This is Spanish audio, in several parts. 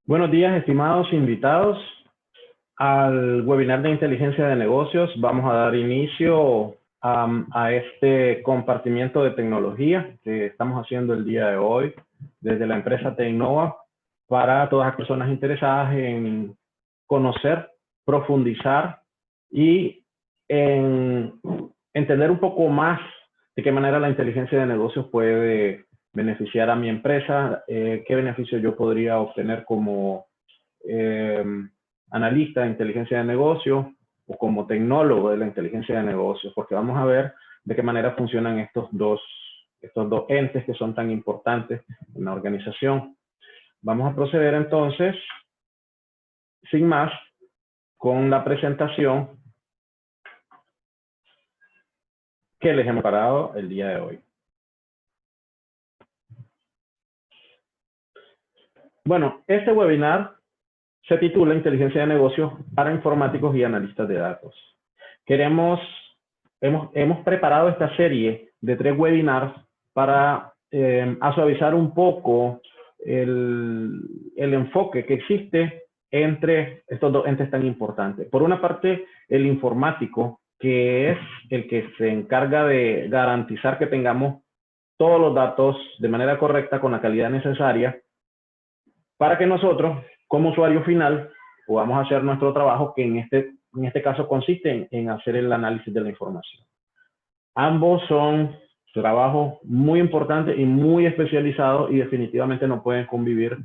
Buenos días, estimados invitados al webinar de inteligencia de negocios. Vamos a dar inicio a este compartimiento de tecnología que estamos haciendo el día de hoy desde la empresa Tecnova para todas las personas interesadas en conocer, profundizar y en entender un poco más de qué manera la inteligencia de negocios puede beneficiar a mi empresa, qué beneficio yo podría obtener como analista de inteligencia de negocios o como tecnólogo de la inteligencia de negocios, porque vamos a ver de qué manera funcionan estos dos entes que son tan importantes en la organización. Vamos a proceder entonces, sin más, con la presentación que les hemos preparado el día de hoy. Bueno, este webinar se titula Inteligencia de Negocios para Informáticos y Analistas de Datos. Hemos preparado esta serie de 3 webinars para suavizar un poco el enfoque que existe entre estos dos entes tan importantes. Por una parte, el informático, que es el que se encarga de garantizar que tengamos todos los datos de manera correcta, con la calidad necesaria, para que nosotros, como usuario final, podamos hacer nuestro trabajo, que en este caso consiste en hacer el análisis de la información. Ambos son trabajos muy importantes y muy especializados, y definitivamente no pueden convivir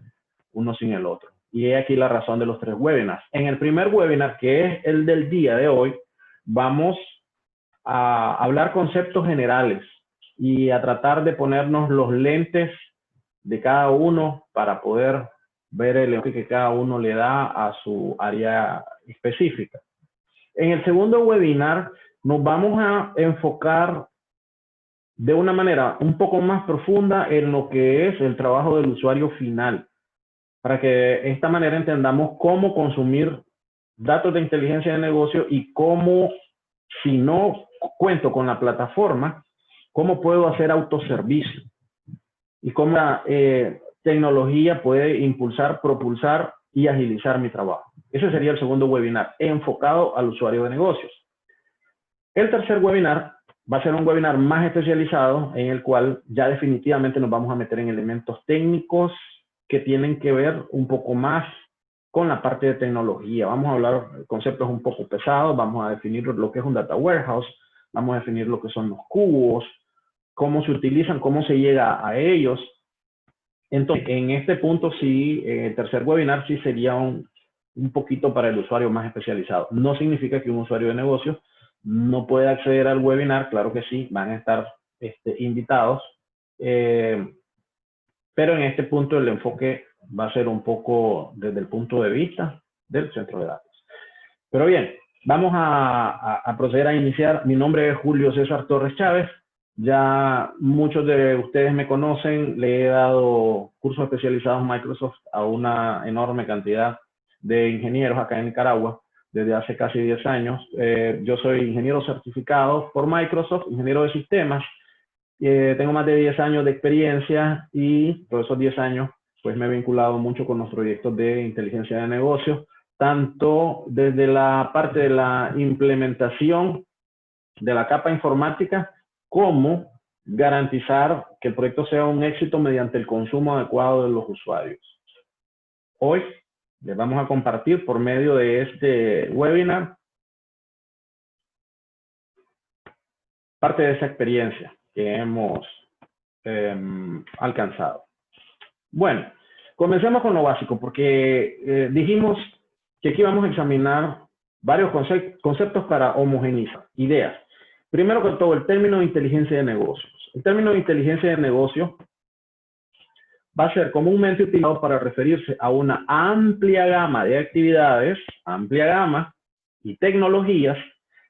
uno sin el otro. Y he aquí la razón de los 3 webinars. En el primer webinar, que es el del día de hoy, vamos a hablar conceptos generales y a tratar de ponernos los lentes de cada uno para poder ver el enfoque que cada uno le da a su área específica. En el segundo webinar nos vamos a enfocar de una manera un poco más profunda en lo que es el trabajo del usuario final, para que de esta manera entendamos cómo consumir datos de inteligencia de negocio y cómo, si no cuento con la plataforma, cómo puedo hacer autoservicio y cómo la tecnología puede impulsar, propulsar y agilizar mi trabajo. Ese sería el segundo webinar, enfocado al usuario de negocios. El tercer webinar va a ser un webinar más especializado, en el cual ya definitivamente nos vamos a meter en elementos técnicos que tienen que ver un poco más con la parte de tecnología. Vamos a hablar de conceptos un poco pesados, vamos a definir lo que es un data warehouse, vamos a definir lo que son los cubos, cómo se utilizan, cómo se llega a ellos. Entonces, en este punto sí, el tercer webinar sí sería un poquito para el usuario más especializado. No significa que un usuario de negocios no pueda acceder al webinar, claro que sí, van a estar invitados, pero en este punto el enfoque va a ser un poco desde el punto de vista del centro de datos. Pero bien, vamos a proceder a iniciar. Mi nombre es Julio César Torres Chávez. Ya muchos de ustedes me conocen, le he dado cursos especializados en Microsoft a una enorme cantidad de ingenieros acá en Nicaragua desde hace casi 10 años. Yo soy ingeniero certificado por Microsoft, ingeniero de sistemas. Tengo más de 10 años de experiencia y por esos 10 años pues me he vinculado mucho con los proyectos de inteligencia de negocios, tanto desde la parte de la implementación de la capa informática, como garantizar que el proyecto sea un éxito mediante el consumo adecuado de los usuarios. Hoy les vamos a compartir por medio de este webinar parte de esa experiencia que hemos alcanzado. Bueno, comencemos con lo básico, porque dijimos que aquí vamos a examinar varios conceptos para homogeneizar ideas. Primero que todo, el término de inteligencia de negocios. El término de inteligencia de negocios va a ser comúnmente utilizado para referirse a una amplia gama de actividades, amplia gama y tecnologías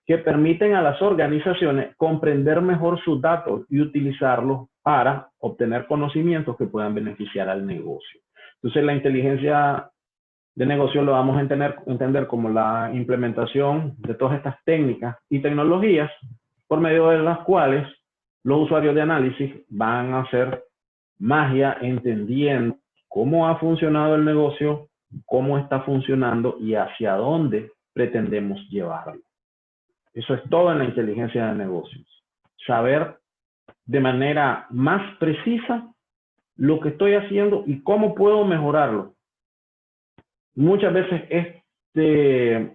que permiten a las organizaciones comprender mejor sus datos y utilizarlos para obtener conocimientos que puedan beneficiar al negocio. Entonces, la inteligencia de negocio lo vamos a entender como la implementación de todas estas técnicas y tecnologías por medio de las cuales los usuarios de análisis van a hacer magia entendiendo cómo ha funcionado el negocio, cómo está funcionando y hacia dónde pretendemos llevarlo. Eso es todo en la inteligencia de negocios. Saber de manera más precisa lo que estoy haciendo y cómo puedo mejorarlo. Muchas veces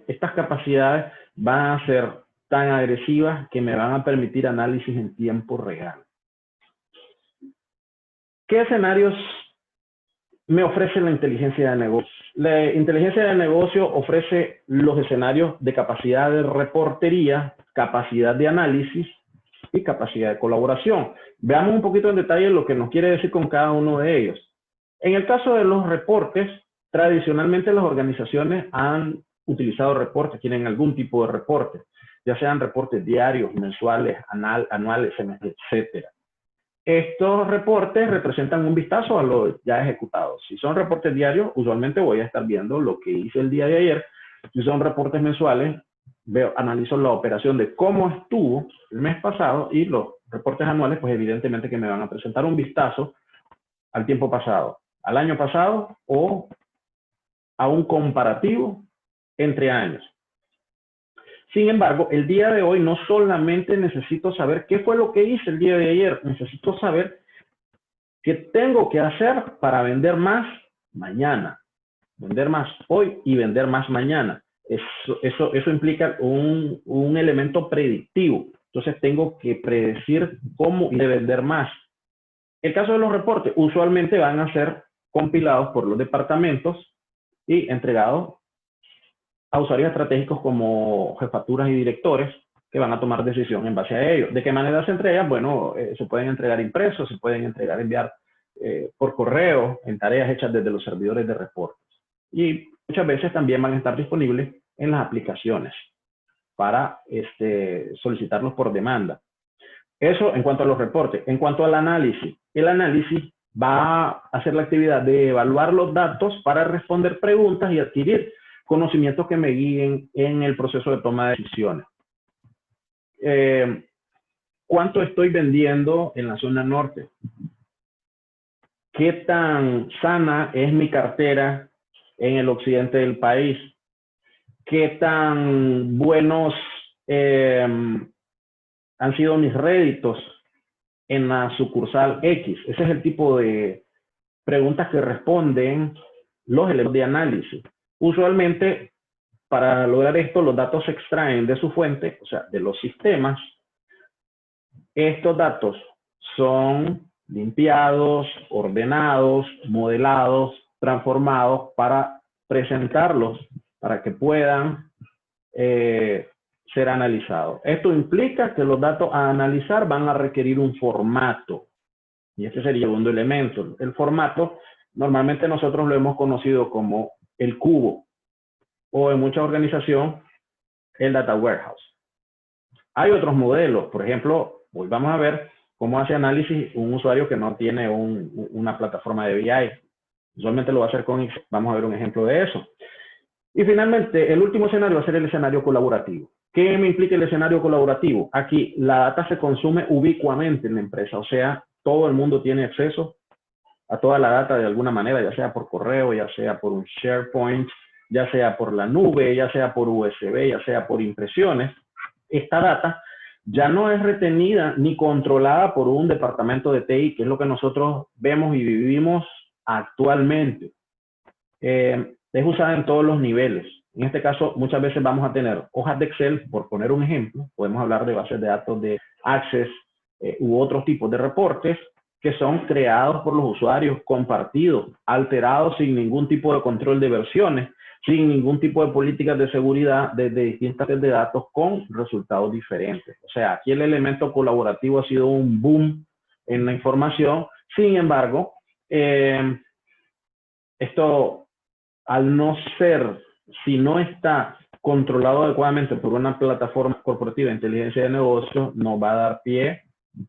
estas capacidades van a ser tan agresivas que me van a permitir análisis en tiempo real. ¿Qué escenarios me ofrece la inteligencia de negocio? La inteligencia de negocio ofrece los escenarios de capacidad de reportería, capacidad de análisis y capacidad de colaboración. Veamos un poquito en detalle lo que nos quiere decir con cada uno de ellos. En el caso de los reportes, tradicionalmente las organizaciones han utilizado reportes, tienen algún tipo de reporte, ya sean reportes diarios, mensuales, anuales, etc. Estos reportes representan un vistazo a lo ya ejecutado. Si son reportes diarios, usualmente voy a estar viendo lo que hice el día de ayer. Si son reportes mensuales, analizo la operación de cómo estuvo el mes pasado, y los reportes anuales, pues evidentemente que me van a presentar un vistazo al tiempo pasado, al año pasado o a un comparativo entre años. Sin embargo, el día de hoy no solamente necesito saber qué fue lo que hice el día de ayer, necesito saber qué tengo que hacer para vender más mañana, vender más hoy y vender más mañana. Eso implica un elemento predictivo. Entonces tengo que predecir cómo de vender más. El caso de los reportes, usualmente van a ser compilados por los departamentos y entregados a usuarios estratégicos como jefaturas y directores, que van a tomar decisión en base a ello. ¿De qué manera se entregan? Bueno, se pueden entregar impresos, se pueden enviar por correo, en tareas hechas desde los servidores de reportes. Y muchas veces también van a estar disponibles en las aplicaciones para solicitarlos por demanda. Eso en cuanto a los reportes. En cuanto al análisis, el análisis va a hacer la actividad de evaluar los datos para responder preguntas y adquirir conocimientos que me guíen en el proceso de toma de decisiones. ¿Cuánto estoy vendiendo en la zona norte? ¿Qué tan sana es mi cartera en el occidente del país? ¿Qué tan buenos han sido mis réditos en la sucursal X? Ese es el tipo de preguntas que responden los elementos de análisis. Usualmente, para lograr esto, los datos se extraen de su fuente, o sea, de los sistemas. Estos datos son limpiados, ordenados, modelados, transformados para presentarlos, para que puedan ser analizados. Esto implica que los datos a analizar van a requerir un formato. Y este sería el segundo elemento. El formato, normalmente nosotros lo hemos conocido como el cubo, o en mucha organización, el data warehouse. Hay otros modelos. Por ejemplo, hoy vamos a ver cómo hace análisis un usuario que no tiene una plataforma de BI. Usualmente lo va a hacer con Excel. Vamos a ver un ejemplo de eso. Y finalmente, el último escenario va a ser el escenario colaborativo. ¿Qué me implica el escenario colaborativo? Aquí la data se consume ubicuamente en la empresa, o sea, todo el mundo tiene acceso a toda la data de alguna manera, ya sea por correo, ya sea por un SharePoint, ya sea por la nube, ya sea por USB, ya sea por impresiones. Esta data ya no es retenida ni controlada por un departamento de TI, que es lo que nosotros vemos y vivimos actualmente. Es usada en todos los niveles. En este caso, muchas veces vamos a tener hojas de Excel, por poner un ejemplo. Podemos hablar de bases de datos de Access u otros tipos de reportes que son creados por los usuarios, compartidos, alterados sin ningún tipo de control de versiones, sin ningún tipo de políticas de seguridad desde distintas redes de datos con resultados diferentes. O sea, aquí el elemento colaborativo ha sido un boom en la información. Sin embargo, esto, al no ser, si no está controlado adecuadamente por una plataforma corporativa de inteligencia de negocios, nos va a dar pie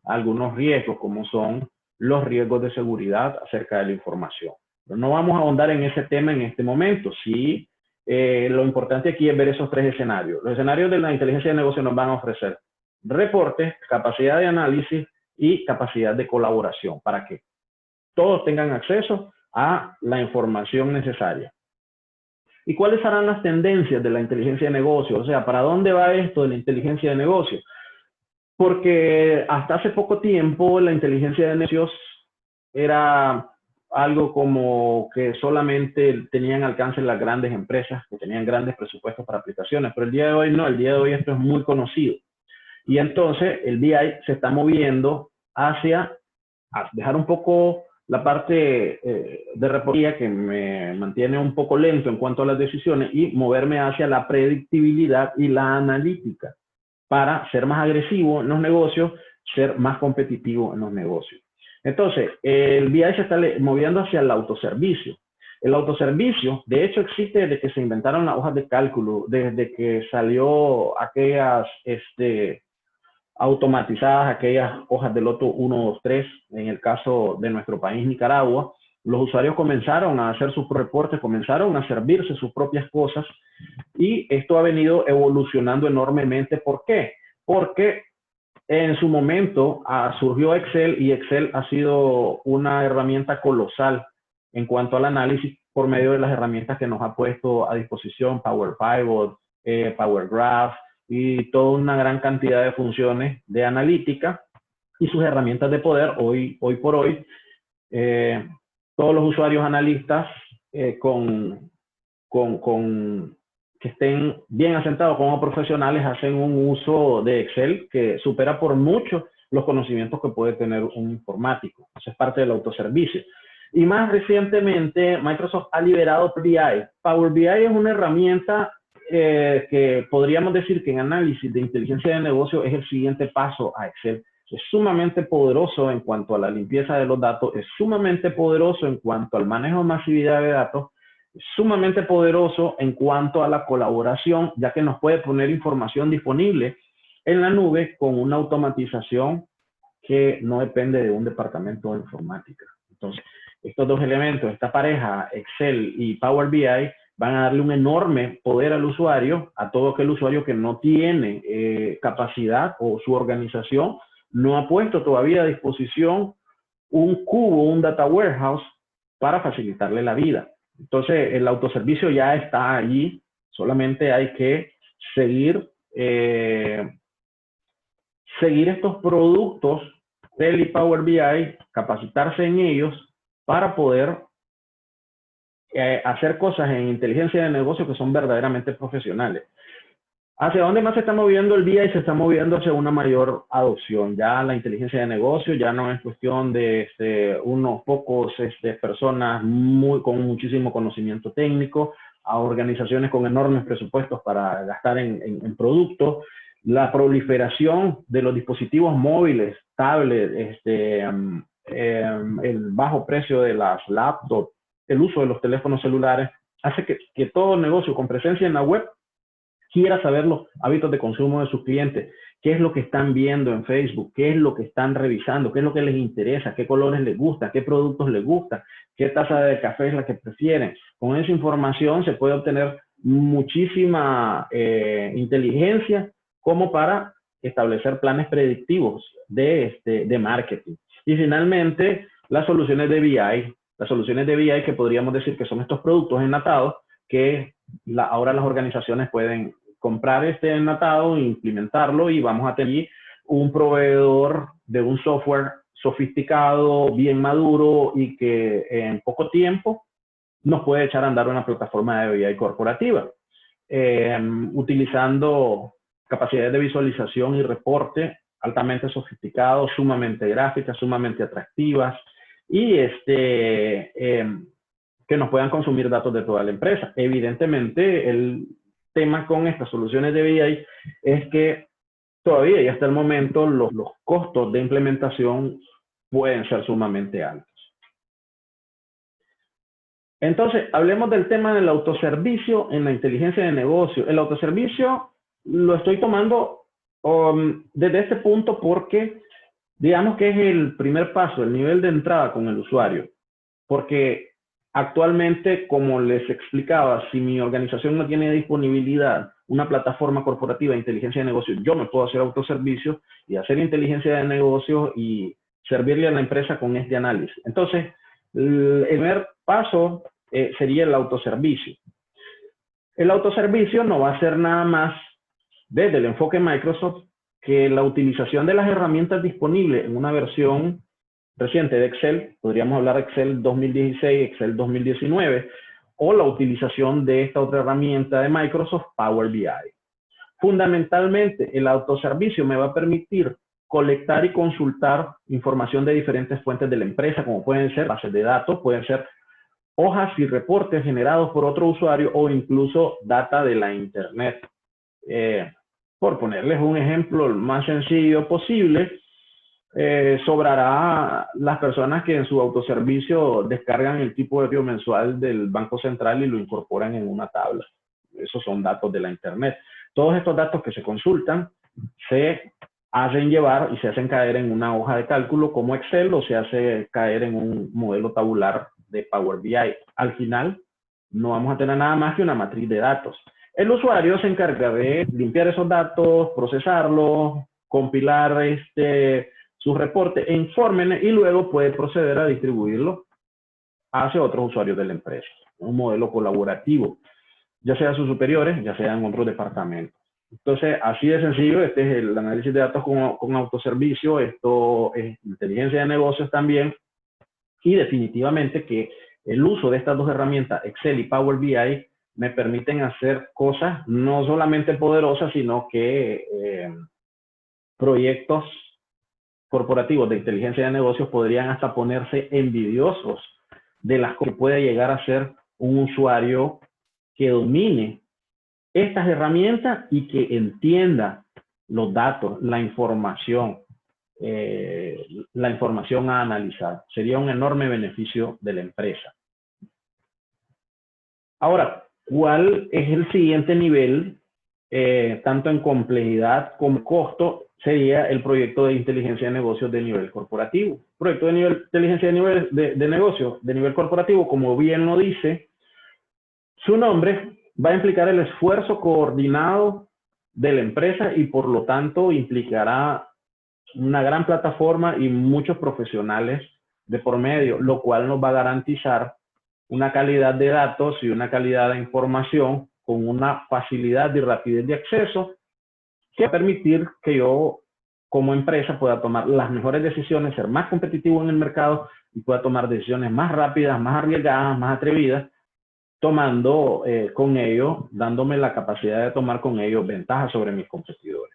a algunos riesgos, como son los riesgos de seguridad acerca de la información. Pero no vamos a ahondar en ese tema en este momento. Sí, lo importante aquí es ver esos tres escenarios. Los escenarios de la inteligencia de negocio nos van a ofrecer reportes, capacidad de análisis y capacidad de colaboración, para que todos tengan acceso a la información necesaria. ¿Y cuáles serán las tendencias de la inteligencia de negocio? O sea, ¿para dónde va esto de la inteligencia de negocio? Porque hasta hace poco tiempo la inteligencia de negocios era algo como que solamente tenían alcance las grandes empresas, que tenían grandes presupuestos para aplicaciones, pero el día de hoy no, el día de hoy esto es muy conocido. Y entonces el BI se está moviendo hacia dejar un poco la parte de reportería, que me mantiene un poco lento en cuanto a las decisiones, y moverme hacia la predictibilidad y la analítica para ser más agresivo en los negocios, ser más competitivo en los negocios. Entonces, el BI se está moviendo hacia el autoservicio. El autoservicio, de hecho, existe desde que se inventaron las hojas de cálculo, desde que salió aquellas automatizadas aquellas hojas de loto 1, 2, 3, en el caso de nuestro país, Nicaragua, los usuarios comenzaron a hacer sus reportes, comenzaron a servirse sus propias cosas y esto ha venido evolucionando enormemente. ¿Por qué? Porque en su momento surgió Excel y Excel ha sido una herramienta colosal en cuanto al análisis por medio de las herramientas que nos ha puesto a disposición Power Pivot, Power Graph y toda una gran cantidad de funciones de analítica y sus herramientas de poder hoy por hoy. Todos los usuarios analistas que estén bien asentados como profesionales hacen un uso de Excel que supera por mucho los conocimientos que puede tener un informático. Eso es parte del autoservicio. Y más recientemente, Microsoft ha liberado Power BI. Power BI es una herramienta que podríamos decir que en análisis de inteligencia de negocio es el siguiente paso a Excel. Es sumamente poderoso en cuanto a la limpieza de los datos, es sumamente poderoso en cuanto al manejo de masividad de datos, es sumamente poderoso en cuanto a la colaboración, ya que nos puede poner información disponible en la nube con una automatización que no depende de un departamento de informática. Entonces, estos dos elementos, esta pareja, Excel y Power BI, van a darle un enorme poder al usuario, a todo aquel usuario que no tiene capacidad o su organización no ha puesto todavía a disposición un cubo, un data warehouse para facilitarle la vida. Entonces, el autoservicio ya está allí, solamente hay que seguir estos productos, Excel y Power BI, capacitarse en ellos para poder hacer cosas en inteligencia de negocio que son verdaderamente profesionales. ¿Hacia dónde más se está moviendo el BI? Se está moviendo hacia una mayor adopción. Ya la inteligencia de negocio ya no es cuestión de unos pocos personas con muchísimo conocimiento técnico, a organizaciones con enormes presupuestos para gastar en productos. La proliferación de los dispositivos móviles, tablets, el bajo precio de las laptops, el uso de los teléfonos celulares, hace que todo negocio con presencia en la web quiera saber los hábitos de consumo de sus clientes, qué es lo que están viendo en Facebook, qué es lo que están revisando, qué es lo que les interesa, qué colores les gusta, qué productos les gusta, qué taza de café es la que prefieren. Con esa información se puede obtener muchísima inteligencia como para establecer planes predictivos de marketing. Y finalmente, las soluciones de BI. Las soluciones de BI que podríamos decir que son estos productos enlatados que ahora las organizaciones pueden comprar este enlatado, implementarlo y vamos a tener un proveedor de un software sofisticado, bien maduro y que en poco tiempo nos puede echar a andar una plataforma de BI corporativa, utilizando capacidades de visualización y reporte altamente sofisticados, sumamente gráficas, sumamente atractivas y que nos puedan consumir datos de toda la empresa. Evidentemente, el tema con estas soluciones de BI es que todavía y hasta el momento los costos de implementación pueden ser sumamente altos. Entonces, hablemos del tema del autoservicio en la inteligencia de negocio. El autoservicio lo estoy tomando desde este punto porque digamos que es el primer paso, el nivel de entrada con el usuario. Porque actualmente, como les explicaba, si mi organización no tiene disponibilidad una plataforma corporativa de inteligencia de negocios, yo me puedo hacer autoservicio y hacer inteligencia de negocios y servirle a la empresa con este análisis. Entonces, el primer paso sería el autoservicio. El autoservicio no va a ser nada más desde el enfoque Microsoft que la utilización de las herramientas disponibles en una versión reciente de Excel, podríamos hablar de Excel 2016, Excel 2019, o la utilización de esta otra herramienta de Microsoft, Power BI. Fundamentalmente, el autoservicio me va a permitir colectar y consultar información de diferentes fuentes de la empresa, como pueden ser bases de datos, pueden ser hojas y reportes generados por otro usuario o incluso data de la Internet. Por ponerles un ejemplo el más sencillo posible, sobrará las personas que en su autoservicio descargan el tipo de cambio mensual del Banco Central y lo incorporan en una tabla. Esos son datos de la Internet. Todos estos datos que se consultan se hacen llevar y se hacen caer en una hoja de cálculo como Excel o se hace caer en un modelo tabular de Power BI. Al final, no vamos a tener nada más que una matriz de datos. El usuario se encarga de limpiar esos datos, procesarlos, compilar sus reportes en Formen y luego puede proceder a distribuirlo hacia otros usuarios de la empresa. Un modelo colaborativo, ya sea sus superiores, ya sea en otros departamentos. Entonces, así de sencillo, este es el análisis de datos con autoservicio, esto es inteligencia de negocios también, y definitivamente que el uso de estas dos herramientas, Excel y Power BI, me permiten hacer cosas no solamente poderosas, sino que proyectos corporativos de inteligencia de negocios podrían hasta ponerse envidiosos de las que puede llegar a ser un usuario que domine estas herramientas y que entienda los datos, la información a analizar. Sería un enorme beneficio de la empresa. Ahora, ¿cuál es el siguiente nivel, tanto en complejidad como costo? Sería el proyecto de inteligencia de negocios de nivel corporativo. Proyecto de inteligencia de negocios de nivel corporativo, como bien lo dice su nombre, va a implicar el esfuerzo coordinado de la empresa y por lo tanto implicará una gran plataforma y muchos profesionales de por medio, lo cual nos va a garantizar una calidad de datos y una calidad de información con una facilidad y rapidez de acceso que va a permitir que yo como empresa pueda tomar las mejores decisiones, ser más competitivo en el mercado y pueda tomar decisiones más rápidas, más arriesgadas, más atrevidas, tomando con ello, dándome la capacidad de tomar con ello ventajas sobre mis competidores.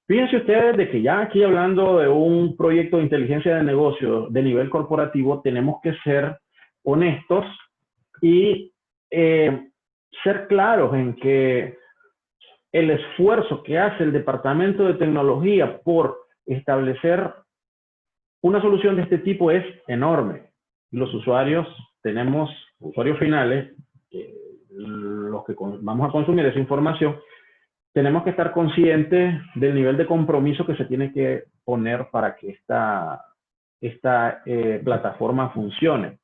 Fíjense ustedes de que ya aquí hablando de un proyecto de inteligencia de negocios de nivel corporativo, tenemos que ser honestos y ser claros en que el esfuerzo que hace el departamento de tecnología por establecer una solución de este tipo es enorme. Los usuarios, tenemos usuarios finales, los que vamos a consumir esa información, tenemos que estar conscientes del nivel de compromiso que se tiene que poner para que esta plataforma funcione.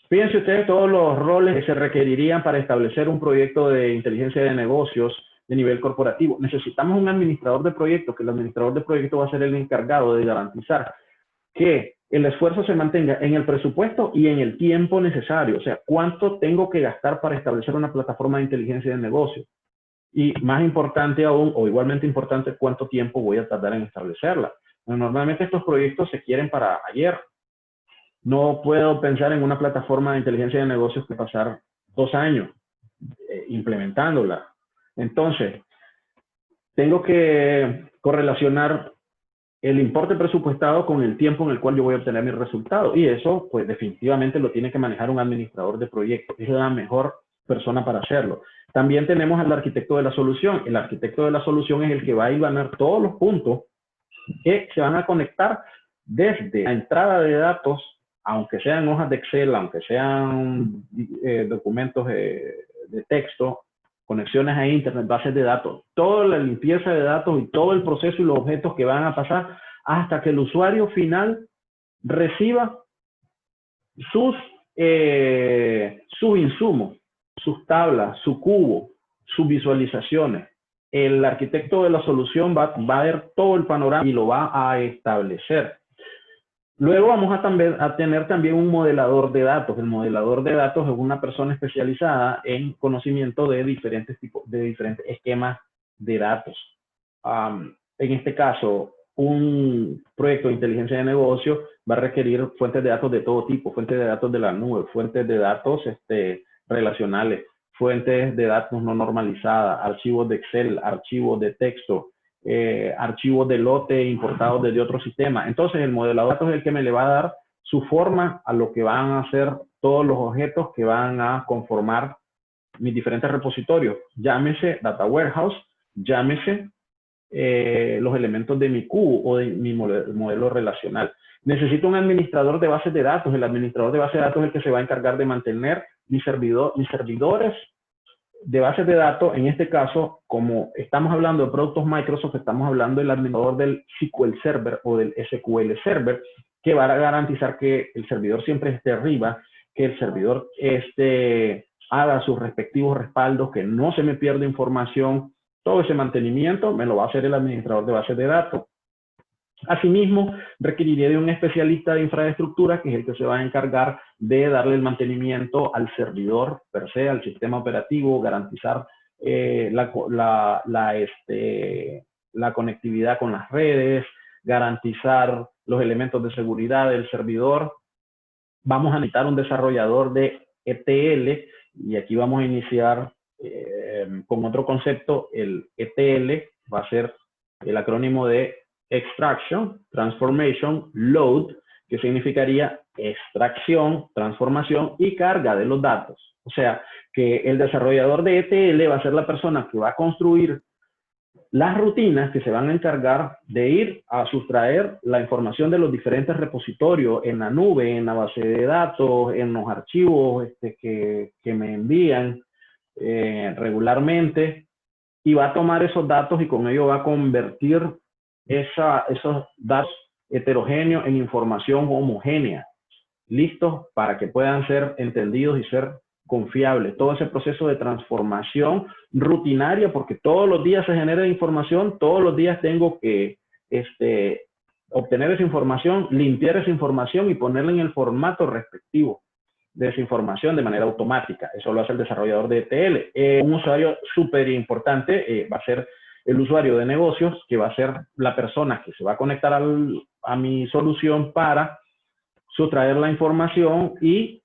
Fíjense ustedes todos los roles que se requerirían para establecer un proyecto de inteligencia de negocios de nivel corporativo. Necesitamos un administrador de proyectos, que el administrador de proyectos va a ser el encargado de garantizar que el esfuerzo se mantenga en el presupuesto y en el tiempo necesario. O sea, ¿cuánto tengo que gastar para establecer una plataforma de inteligencia de negocios? Y más importante aún, o igualmente importante, ¿cuánto tiempo voy a tardar en establecerla? Normalmente estos proyectos se quieren para ayer. No puedo pensar en una plataforma de inteligencia de negocios que pasar 2 años implementándola. Entonces, tengo que correlacionar el importe presupuestado con el tiempo en el cual yo voy a obtener mi resultado. Y eso, pues definitivamente lo tiene que manejar un administrador de proyectos. Es la mejor persona para hacerlo. También tenemos al arquitecto de la solución. El arquitecto de la solución es el que va a iluminar todos los puntos que se van a conectar desde la entrada de datos, aunque sean hojas de Excel, aunque sean documentos de texto, conexiones a Internet, bases de datos, toda la limpieza de datos y todo el proceso y los objetos que van a pasar hasta que el usuario final reciba sus insumos, sus tablas, su cubo, sus visualizaciones. El arquitecto de la solución va a ver todo el panorama y lo va a establecer. Luego vamos a tener también un modelador de datos. El modelador de datos es una persona especializada en conocimiento de diferentes esquemas de datos. En este caso, un proyecto de inteligencia de negocio va a requerir fuentes de datos de todo tipo, fuentes de datos de la nube, fuentes de datos relacionales, fuentes de datos no normalizadas, archivos de Excel, archivos de texto, archivos de lote importados desde otro sistema. Entonces, el modelador de datos es el que me le va a dar su forma a lo que van a ser todos los objetos que van a conformar mis diferentes repositorios. Llámese Data Warehouse, llámese los elementos de mi cubo o de mi modelo relacional. Necesito un administrador de bases de datos. El administrador de bases de datos es el que se va a encargar de mantener mis servidores de bases de datos, en este caso, como estamos hablando de productos Microsoft, estamos hablando del administrador del SQL Server o del SQL Server, que va a garantizar que el servidor siempre esté arriba, que el servidor haga sus respectivos respaldos, que no se me pierda información. Todo ese mantenimiento me lo va a hacer el administrador de bases de datos. Asimismo, requeriría de un especialista de infraestructura, que es el que se va a encargar de darle el mantenimiento al servidor per se, al sistema operativo, garantizar la conectividad con las redes, garantizar los elementos de seguridad del servidor. Vamos a necesitar un desarrollador de ETL, y aquí vamos a iniciar con otro concepto. El ETL va a ser el acrónimo de Extraction, Transformation, Load, que significaría extracción, transformación y carga de los datos. O sea, que el desarrollador de ETL va a ser la persona que va a construir las rutinas que se van a encargar de ir a sustraer la información de los diferentes repositorios en la nube, en la base de datos, en los archivos que me envían regularmente, y va a tomar esos datos y con ello va a convertir esos datos heterogéneos en información homogénea, listos para que puedan ser entendidos y ser confiables. Todo ese proceso de transformación rutinaria, porque todos los días se genera información, todos los días tengo que obtener esa información, limpiar esa información y ponerla en el formato respectivo de esa información de manera automática. Eso lo hace el desarrollador de ETL. Un usuario súper importante va a ser el usuario de negocios, que va a ser la persona que se va a conectar a mi solución para sustraer la información y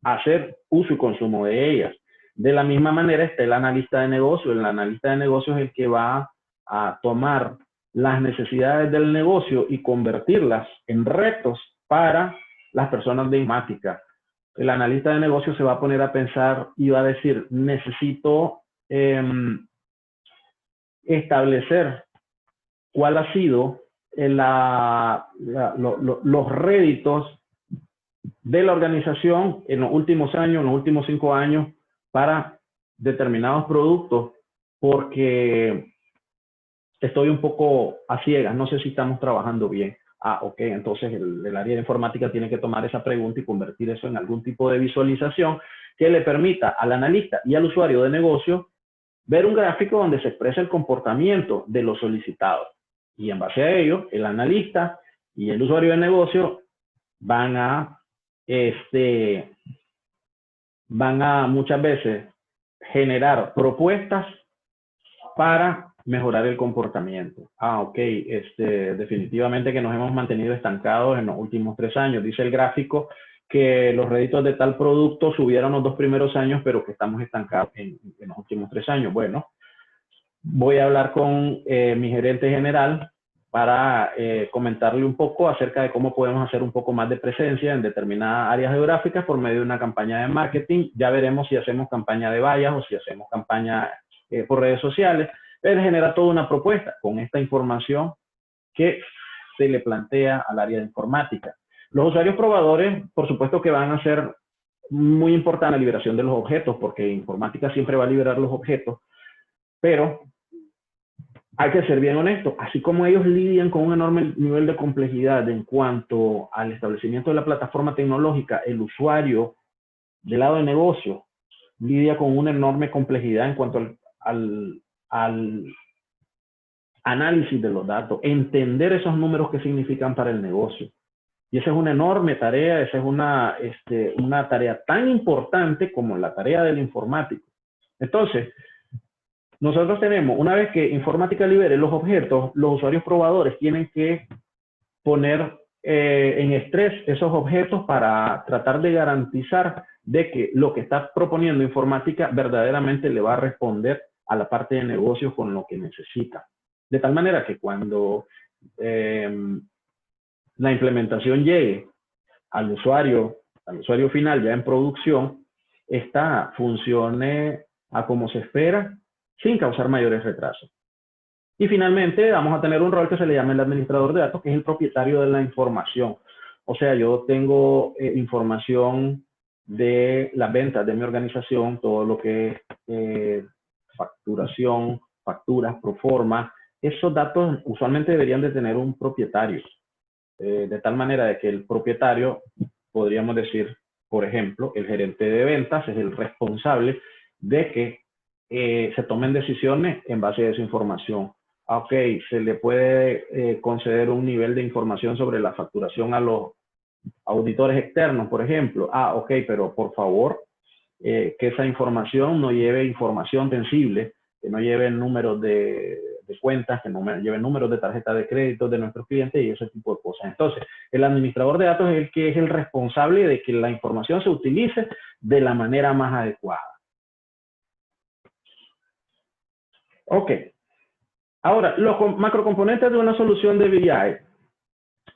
hacer uso y consumo de ellas. De la misma manera está el analista de negocios. El analista de negocios es el que va a tomar las necesidades del negocio y convertirlas en retos para las personas de informática. El analista de negocios se va a poner a pensar y va a decir, necesito establecer cuál ha sido los réditos de la organización en los últimos años, en los últimos 5 años, para determinados productos, porque estoy un poco a ciegas, no sé si estamos trabajando bien. Ok, entonces el área de informática tiene que tomar esa pregunta y convertir eso en algún tipo de visualización que le permita al analista y al usuario de negocio ver un gráfico donde se expresa el comportamiento de los solicitados. Y en base a ello, el analista y el usuario de negocio van a muchas veces generar propuestas para mejorar el comportamiento. Ok, definitivamente que nos hemos mantenido estancados en los últimos 3 años. Dice el gráfico que los réditos de tal producto subieron los 2 primeros años, pero que estamos estancados en los últimos 3 años. Bueno, voy a hablar con mi gerente general para comentarle un poco acerca de cómo podemos hacer un poco más de presencia en determinadas áreas geográficas por medio de una campaña de marketing. Ya veremos si hacemos campaña de vallas o si hacemos campaña por redes sociales. Él genera toda una propuesta con esta información que se le plantea al área de informática. Los usuarios probadores, por supuesto que van a ser muy importante la liberación de los objetos, porque informática siempre va a liberar los objetos, pero hay que ser bien honesto. Así como ellos lidian con un enorme nivel de complejidad en cuanto al establecimiento de la plataforma tecnológica, el usuario del lado de negocio lidia con una enorme complejidad en cuanto al análisis de los datos, entender esos números que significan para el negocio. Y esa es una enorme tarea, esa es una tarea tan importante como la tarea del informático. Entonces, nosotros tenemos, una vez que informática libere los objetos, los usuarios probadores tienen que poner en estrés esos objetos para tratar de garantizar de que lo que está proponiendo informática verdaderamente le va a responder a la parte de negocios con lo que necesita. De tal manera que cuando la implementación llegue al usuario final ya en producción, esta funcione a como se espera sin causar mayores retrasos. Y finalmente vamos a tener un rol que se le llama el administrador de datos, que es el propietario de la información. O sea, yo tengo información de las ventas de mi organización, todo lo que facturación, facturas, proforma, esos datos usualmente deberían de tener un propietario, de tal manera de que el propietario, podríamos decir, por ejemplo, el gerente de ventas es el responsable de que se tomen decisiones en base a esa información. Ok, se le puede conceder un nivel de información sobre la facturación a los auditores externos, por ejemplo. Ok, pero por favor, que esa información no lleve información sensible, que no lleve números de cuentas, que no lleve números de tarjeta de crédito de nuestros clientes y ese tipo de cosas. Entonces, el administrador de datos es el que es el responsable de que la información se utilice de la manera más adecuada. Ok. Ahora, los macrocomponentes de una solución de BI.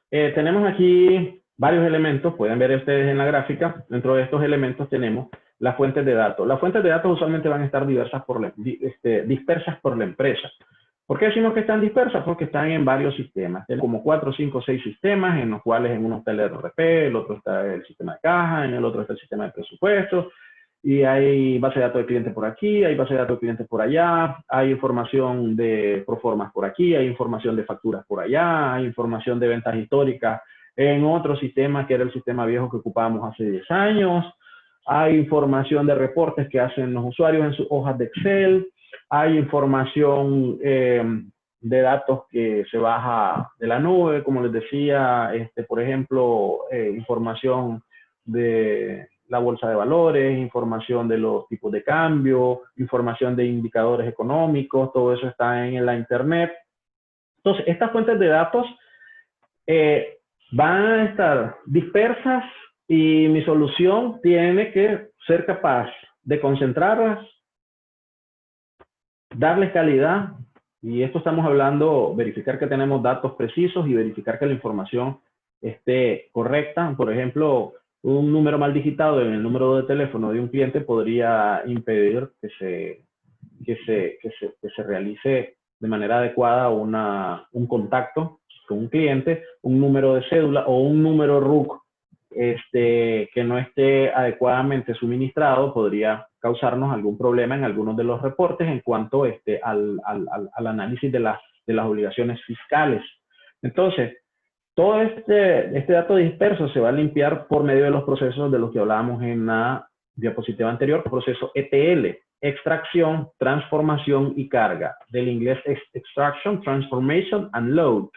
Tenemos aquí varios elementos, pueden ver ustedes en la gráfica. Dentro de estos elementos tenemos las fuentes de datos. Las fuentes de datos usualmente van a estar dispersas por la empresa. ¿Por qué decimos que están dispersas? Porque están en varios sistemas. Tenemos como 4, 5, 6 sistemas, en los cuales en uno está el RP, el otro está el sistema de caja, en el otro está el sistema de presupuestos. Y hay base de datos de clientes por aquí, hay base de datos de clientes por allá, hay información de proformas por aquí, hay información de facturas por allá, hay información de ventas históricas en otro sistema que era el sistema viejo que ocupábamos hace 10 años, hay información de reportes que hacen los usuarios en sus hojas de Excel, hay información de datos que se baja de la nube, como les decía, por ejemplo, información de la bolsa de valores, información de los tipos de cambio, información de indicadores económicos, todo eso está en la internet. Entonces, estas fuentes de datos van a estar dispersas y mi solución tiene que ser capaz de concentrarlas, darles calidad, y esto estamos hablando, verificar que tenemos datos precisos y verificar que la información esté correcta. Por ejemplo, un número mal digitado en el número de teléfono de un cliente podría impedir que se realice de manera adecuada un contacto con un cliente, un número de cédula o un número RUC que no esté adecuadamente suministrado podría causarnos algún problema en algunos de los reportes en cuanto al análisis de las obligaciones fiscales. Entonces, todo este dato disperso se va a limpiar por medio de los procesos de los que hablábamos en la diapositiva anterior, proceso ETL, extracción, transformación y carga, del inglés extraction, transformation and load.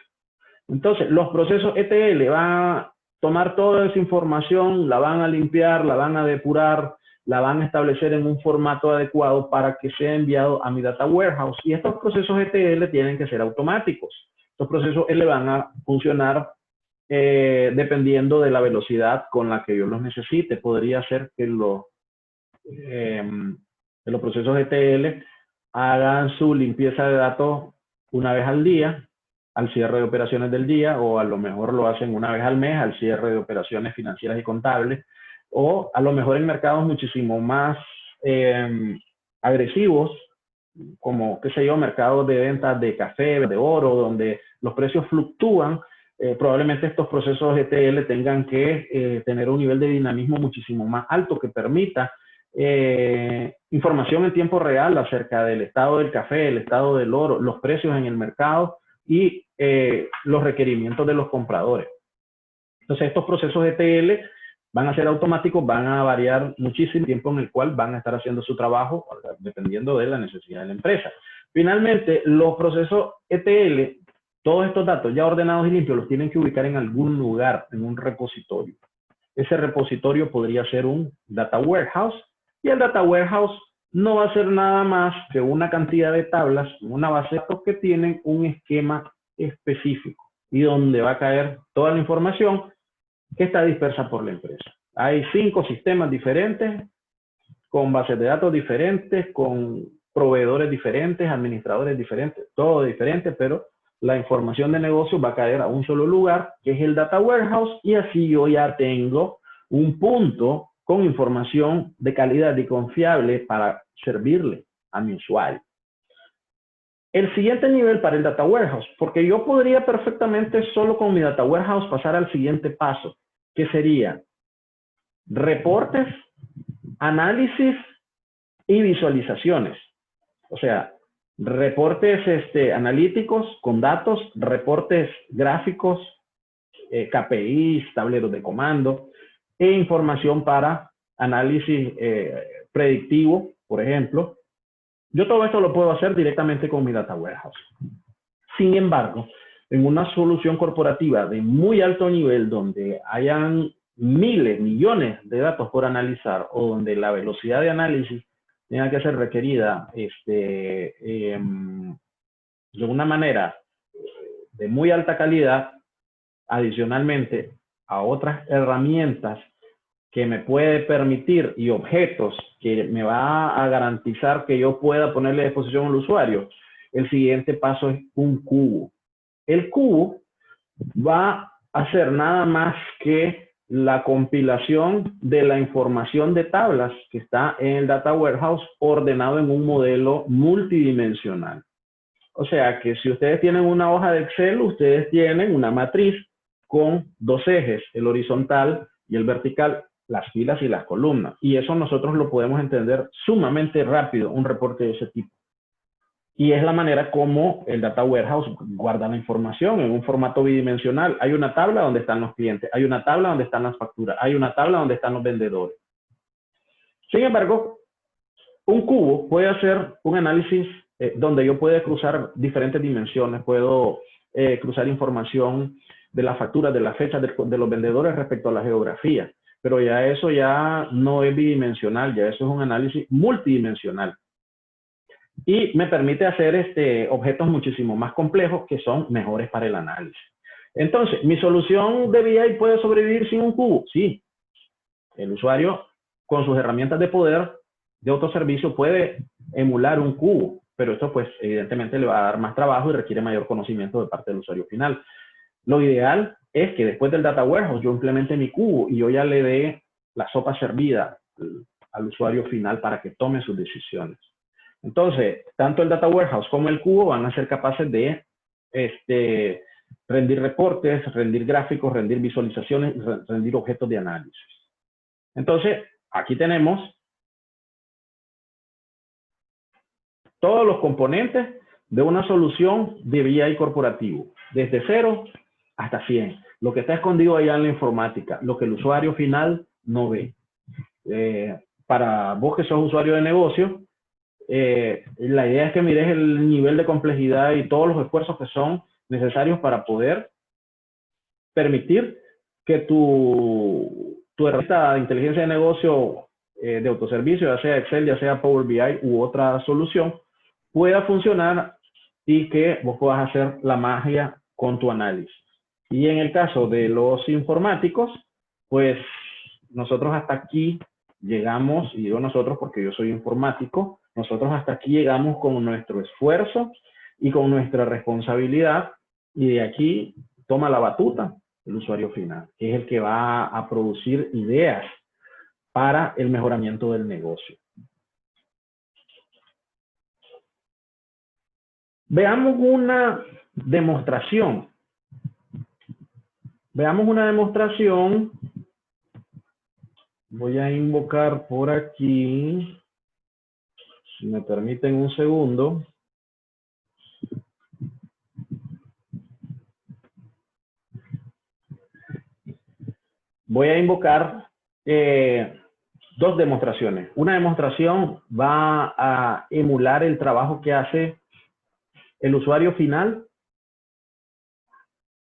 Entonces, los procesos ETL van a tomar toda esa información, la van a limpiar, la van a depurar, la van a establecer en un formato adecuado para que sea enviado a mi data warehouse. Y estos procesos ETL tienen que ser automáticos. Estos procesos ETL van a funcionar dependiendo de la velocidad con la que yo los necesite. Podría ser que los procesos ETL hagan su limpieza de datos una vez al día, al cierre de operaciones del día, o a lo mejor lo hacen una vez al mes, al cierre de operaciones financieras y contables, o a lo mejor en mercados muchísimo más agresivos, como, qué sé yo, mercados de ventas de café, de oro, donde los precios fluctúan, probablemente estos procesos ETL tengan que tener un nivel de dinamismo muchísimo más alto que permita información en tiempo real acerca del estado del café, el estado del oro, los precios en el mercado y los requerimientos de los compradores. Entonces, estos procesos ETL van a ser automáticos, van a variar muchísimo tiempo en el cual van a estar haciendo su trabajo, dependiendo de la necesidad de la empresa. Finalmente, los procesos ETL, todos estos datos ya ordenados y limpios, los tienen que ubicar en algún lugar, en un repositorio. Ese repositorio podría ser un data warehouse, y el data warehouse no va a ser nada más que una cantidad de tablas, una base de datos que tienen un esquema específico y donde va a caer toda la información que está dispersa por la empresa. Hay 5 sistemas diferentes, con bases de datos diferentes, con proveedores diferentes, administradores diferentes, todo diferente, pero la información de negocio va a caer a un solo lugar, que es el data warehouse, y así yo ya tengo un punto con información de calidad y confiable para servirle a mi usuario. El siguiente nivel para el data warehouse, porque yo podría perfectamente solo con mi data warehouse pasar al siguiente paso, que sería reportes, análisis y visualizaciones. O sea, reportes analíticos con datos, reportes gráficos, KPIs, tableros de comando e información para análisis predictivo, por ejemplo. Yo todo esto lo puedo hacer directamente con mi Data Warehouse. Sin embargo, en una solución corporativa de muy alto nivel, donde hayan miles, millones de datos por analizar, o donde la velocidad de análisis tenga que ser requerida de una manera de muy alta calidad, adicionalmente a otras herramientas que me puede permitir y objetos que me va a garantizar que yo pueda ponerle a disposición al usuario, el siguiente paso es un cubo. El cubo va a hacer nada más que la compilación de la información de tablas que está en el Data Warehouse ordenado en un modelo multidimensional. O sea que si ustedes tienen una hoja de Excel, ustedes tienen una matriz con dos ejes, el horizontal y el vertical, las filas y las columnas. Y eso nosotros lo podemos entender sumamente rápido, un reporte de ese tipo. Y es la manera como el Data Warehouse guarda la información en un formato bidimensional. Hay una tabla donde están los clientes, hay una tabla donde están las facturas, hay una tabla donde están los vendedores. Sin embargo, un cubo puede hacer un análisis donde yo puedo cruzar diferentes dimensiones, puedo cruzar información de las facturas, de las fechas de los vendedores respecto a la geografía. Pero ya eso ya no es bidimensional, ya eso es un análisis multidimensional. Y me permite hacer objetos muchísimo más complejos que son mejores para el análisis. Entonces, ¿mi solución de BI puede sobrevivir sin un cubo? Sí. El usuario, con sus herramientas de poder de autoservicio, puede emular un cubo, pero esto pues evidentemente le va a dar más trabajo y requiere mayor conocimiento de parte del usuario final. Lo ideal es que después del Data Warehouse yo implemente mi cubo y yo ya le dé la sopa servida al usuario final para que tome sus decisiones. Entonces, tanto el Data Warehouse como el cubo van a ser capaces de rendir reportes, rendir gráficos, rendir visualizaciones, rendir objetos de análisis. Entonces, aquí tenemos todos los componentes de una solución de BI corporativo, desde 0 hasta 100. Lo que está escondido allá en la informática, lo que el usuario final no ve. Para vos que sos usuario de negocio, la idea es que mires el nivel de complejidad y todos los esfuerzos que son necesarios para poder permitir que tu herramienta de inteligencia de negocio de autoservicio, ya sea Excel, ya sea Power BI u otra solución, pueda funcionar y que vos puedas hacer la magia con tu análisis. Y en el caso de los informáticos, pues nosotros hasta aquí llegamos, y digo nosotros porque yo soy informático, nosotros hasta aquí llegamos con nuestro esfuerzo y con nuestra responsabilidad, y de aquí toma la batuta el usuario final, que es el que va a producir ideas para el mejoramiento del negocio. Veamos una demostración. Veamos una demostración. Voy a invocar por aquí, si me permiten un segundo. Voy a invocar dos demostraciones. Una demostración va a emular el trabajo que hace el usuario final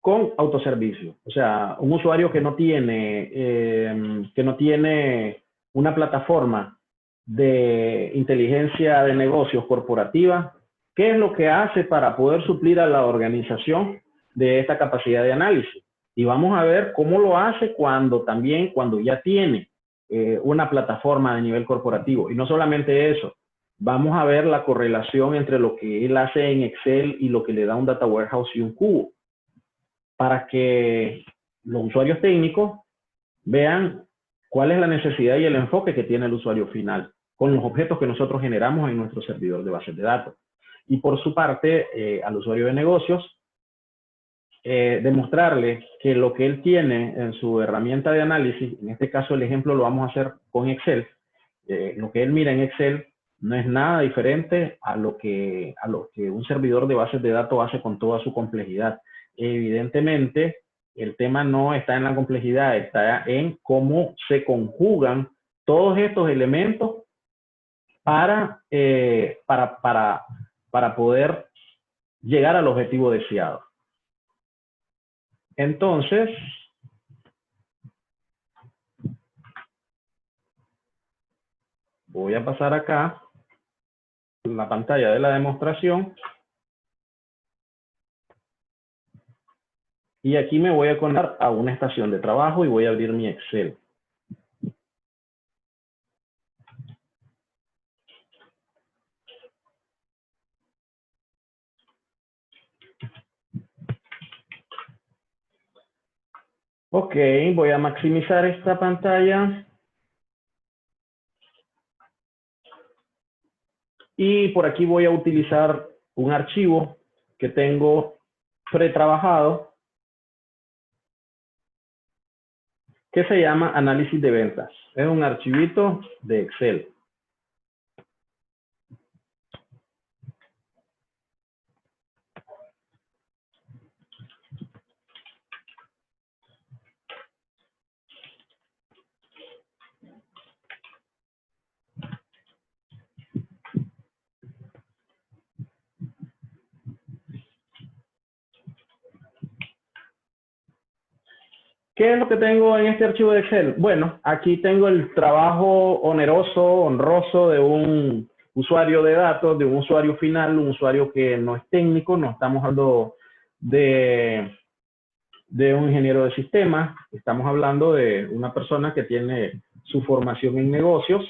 con autoservicio. O sea, un usuario que no tiene una plataforma de inteligencia de negocios corporativa, ¿qué es lo que hace para poder suplir a la organización de esta capacidad de análisis? Y vamos a ver cómo lo hace cuando ya tiene una plataforma de nivel corporativo. Y no solamente eso, vamos a ver la correlación entre lo que él hace en Excel y lo que le da un Data Warehouse y un cubo, para que los usuarios técnicos vean cuál es la necesidad y el enfoque que tiene el usuario final con los objetos que nosotros generamos en nuestro servidor de bases de datos. Y por su parte, al usuario de negocios, demostrarle que lo que él tiene en su herramienta de análisis, en este caso el ejemplo lo vamos a hacer con Excel, lo que él mira en Excel no es nada diferente a lo que un servidor de bases de datos hace con toda su complejidad. Evidentemente, el tema no está en la complejidad, está en cómo se conjugan todos estos elementos para poder llegar al objetivo deseado. Entonces, voy a pasar acá en la pantalla de la demostración. Y aquí me voy a conectar a una estación de trabajo y voy a abrir mi Excel. Ok, voy a maximizar esta pantalla. Y por aquí voy a utilizar un archivo que tengo pretrabajado que se llama análisis de ventas. Es un archivito de Excel. ¿Qué es lo que tengo en este archivo de Excel? Bueno, aquí tengo el trabajo oneroso, honroso de un usuario de datos, de un usuario final, un usuario que no es técnico, no estamos hablando de un ingeniero de sistemas, estamos hablando de una persona que tiene su formación en negocios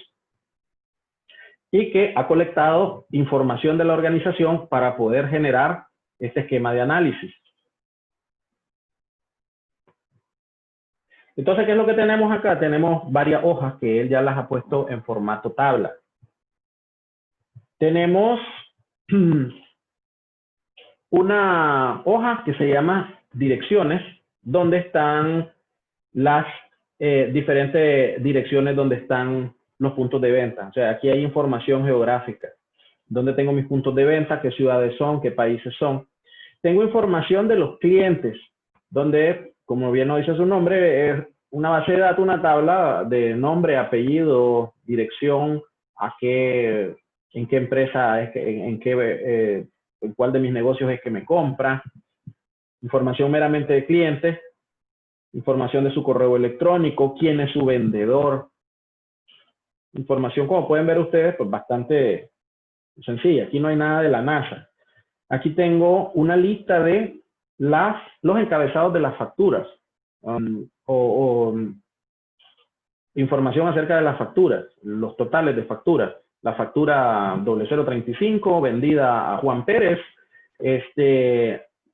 y que ha colectado información de la organización para poder generar este esquema de análisis. Entonces, ¿qué es lo que tenemos acá? Tenemos varias hojas que él ya las ha puesto en formato tabla. Tenemos una hoja que se llama direcciones, donde están las diferentes direcciones donde están los puntos de venta. O sea, aquí hay información geográfica, donde tengo mis puntos de venta, qué ciudades son, qué países son. Tengo información de los clientes, donde, como bien lo dice su nombre, es una base de datos, una tabla de nombre, apellido, dirección, en qué empresa, en cuál de mis negocios es que me compra, información meramente de clientes, información de su correo electrónico, quién es su vendedor, información, como pueden ver ustedes, pues bastante sencilla. Aquí no hay nada de la NASA. Aquí tengo una lista de los encabezados de las facturas información acerca de las facturas, los totales de facturas. La factura 0035 vendida a Juan Pérez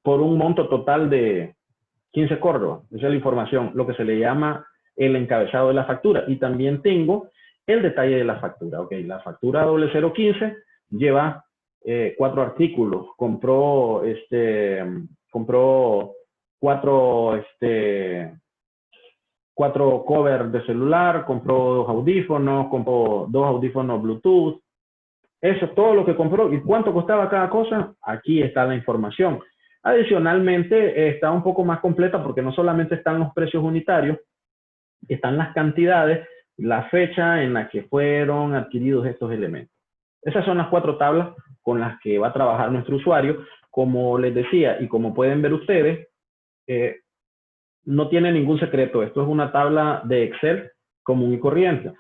por un monto total de 15 córdobas. Esa es la información, lo que se le llama el encabezado de la factura. Y también tengo el detalle de la factura. Ok, la factura 0015 lleva 4 artículos. Compró 4 covers de celular, compró 2 audífonos, compró 2 audífonos Bluetooth. Eso es todo lo que compró. ¿Y cuánto costaba cada cosa? Aquí está la información. Adicionalmente, está un poco más completa porque no solamente están los precios unitarios, están las cantidades, la fecha en la que fueron adquiridos estos elementos. Esas son las 4 tablas con las que va a trabajar nuestro usuario. Como les decía y como pueden ver ustedes, no tiene ningún secreto. Esto es una tabla de Excel común y corriente.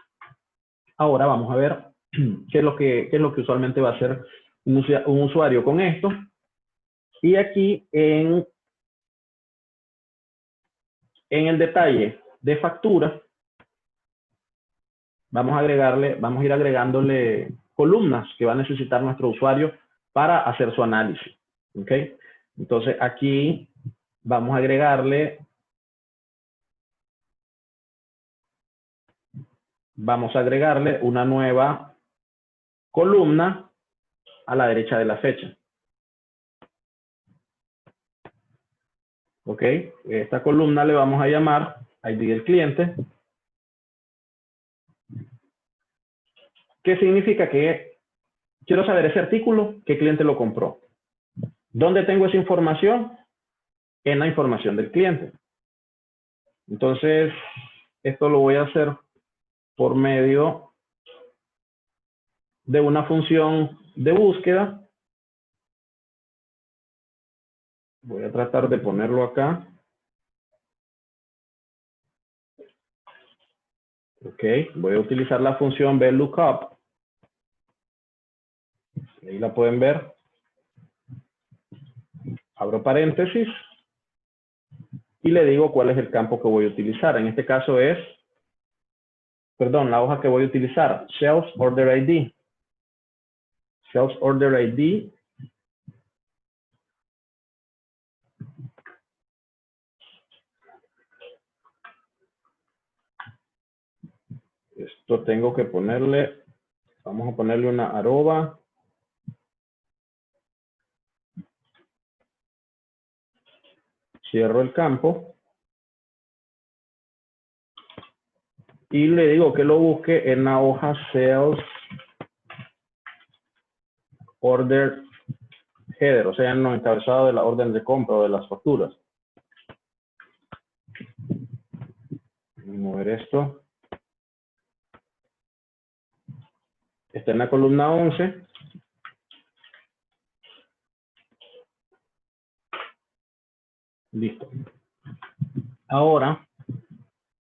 Ahora vamos a ver qué es lo que usualmente va a hacer un usuario con esto. Y aquí en el detalle de factura, vamos a ir agregándole columnas que va a necesitar nuestro usuario para hacer su análisis. ¿Ok? Entonces aquí vamos a agregarle una nueva columna a la derecha de la fecha. ¿Ok? Esta columna le vamos a llamar ID del cliente. ¿Qué significa? Que quiero saber ese artículo, qué cliente lo compró. ¿Dónde tengo esa información? En la información del cliente. Entonces, esto lo voy a hacer por medio de una función de búsqueda. Voy a tratar de ponerlo acá. Ok, voy a utilizar la función VLOOKUP. Ahí la pueden ver. Abro paréntesis y le digo cuál es el campo que voy a utilizar. En este caso es, perdón, la hoja que voy a utilizar, Sales Order ID. Sales Order ID. Esto tengo que ponerle, vamos a ponerle una arroba. Cierro el campo. Y le digo que lo busque en la hoja Sales Order Header, o sea, en los encabezados de la orden de compra o de las facturas. Voy a mover esto. Está en la columna 11. Listo. Ahora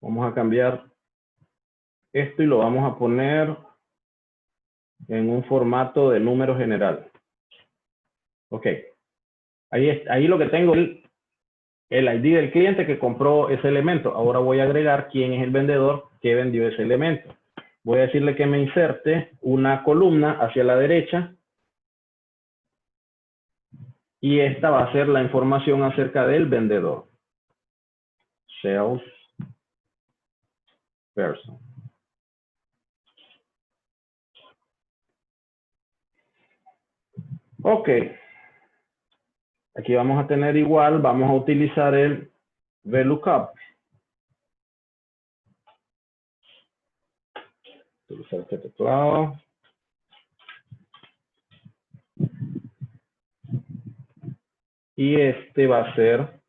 vamos a cambiar esto y lo vamos a poner en un formato de número general. Ok. Ahí lo que tengo es el ID del cliente que compró ese elemento. Ahora voy a agregar quién es el vendedor que vendió ese elemento. Voy a decirle que me inserte una columna hacia la derecha y esta va a ser la información acerca del vendedor. Sales person. Ok. Aquí vamos a tener igual, vamos a utilizar el VLOOKUP. Utilizar este teclado. Y este va a ser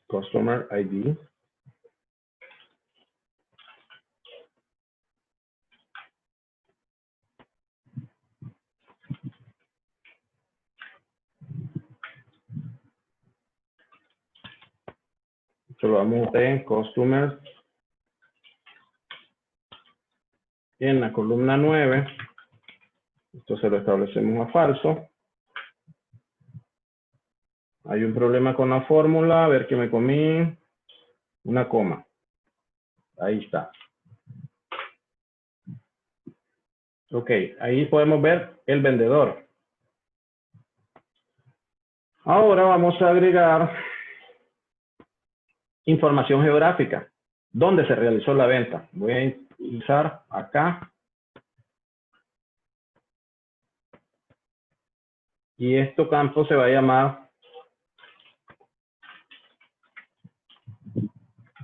Customer ID. Esto lo vamos a hacer en Customer. Y en la columna 9, esto se lo establecemos a falso. Hay un problema con la fórmula, a ver que me comí una coma. Ahí está. Ok, ahí podemos ver el vendedor. Ahora vamos a agregar información geográfica. ¿Dónde se realizó la venta? Voy a utilizar acá. Y este campo se va a llamar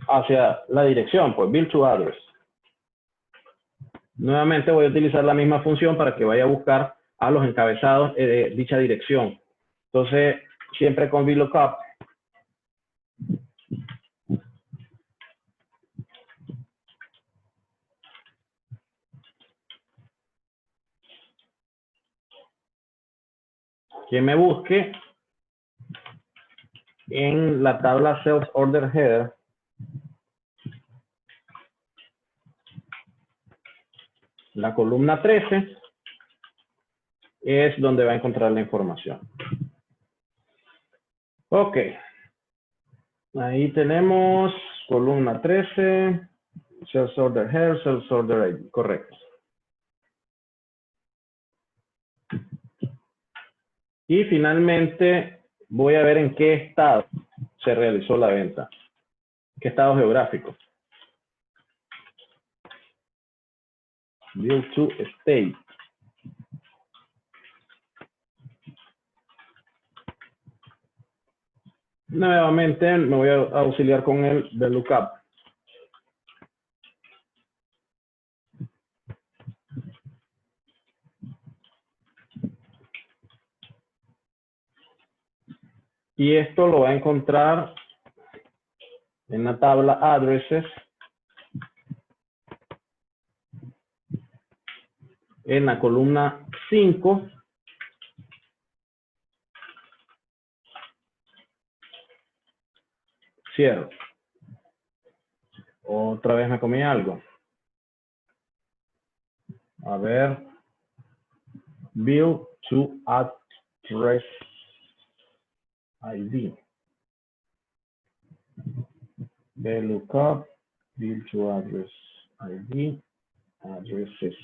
hacia la dirección, pues Bill to Address. Nuevamente voy a utilizar la misma función para que vaya a buscar a los encabezados de dicha dirección. Entonces, siempre con VLOOKUP. Que me busque en la tabla Sales Order Header. La columna 13 es donde va a encontrar la información. Ok. Ahí tenemos columna 13, Sales Order Header, Sales Order ID. Correcto. Y finalmente voy a ver en qué estado se realizó la venta. ¿Qué estado geográfico? View to State. Nuevamente me voy a auxiliar con el VLOOKUP. Y esto lo va a encontrar en la tabla Addresses, en la columna 5. Cierro. Otra vez me comí algo. A ver. Build to address ID. VLOOKUP, build to address ID, addresses.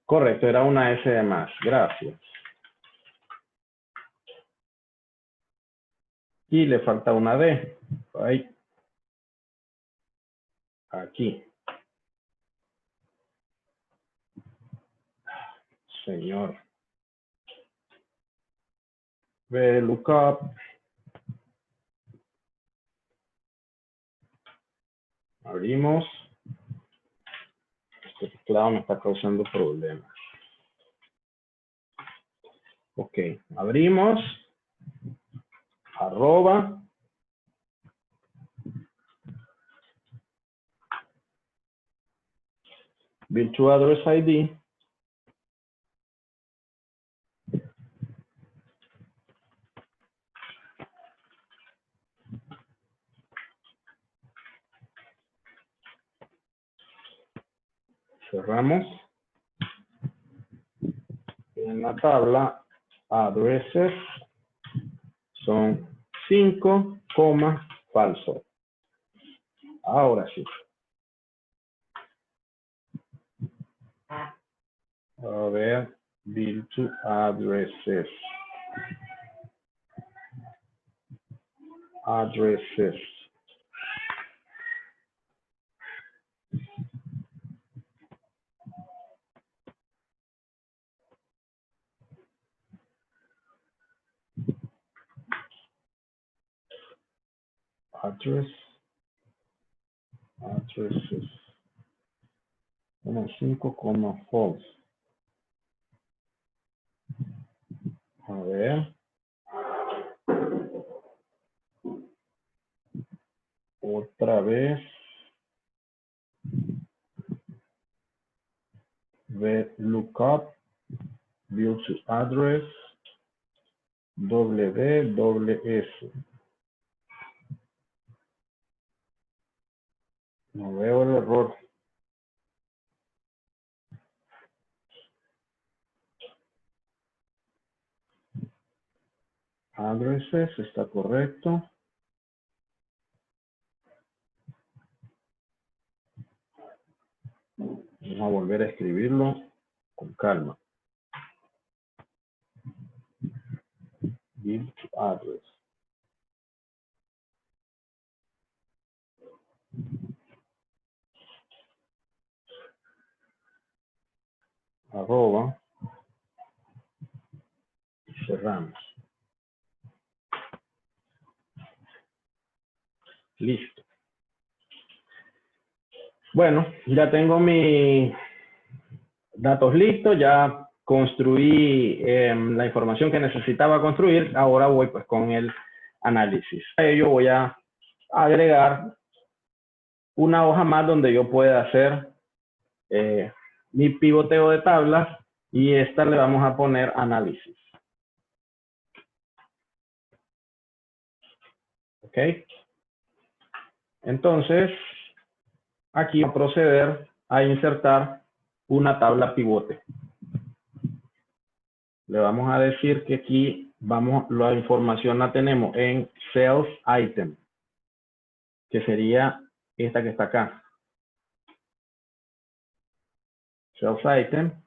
Correcto, era una S de más. Gracias. Y le falta una D. Ahí. Aquí. Señor. VLOOKUP. Abrimos. Este teclado me está causando problemas. Ok. Abrimos. Arroba. Build to address ID. Cerramos. En la tabla addresses son 5, falso. Ahora sí. A ver, build to addresses. Addresses. Address. Addresses. 5, false. A ver. Otra vez. VLOOKUP. Build to address. WS. No veo el error. Addresses está correcto. Vamos a volver a escribirlo con calma. Build to address. Arroba. Cerramos. Listo. Bueno, ya tengo mis datos listos, ya construí la información que necesitaba construir. Ahora voy pues con el análisis. A ello voy a agregar una hoja más donde yo pueda hacer mi pivoteo de tablas y esta le vamos a poner análisis. ¿Ok? Entonces, aquí voy a proceder a insertar una tabla pivote. Le vamos a decir que aquí la información la tenemos en Sales Item, que sería esta que está acá. Sales Item.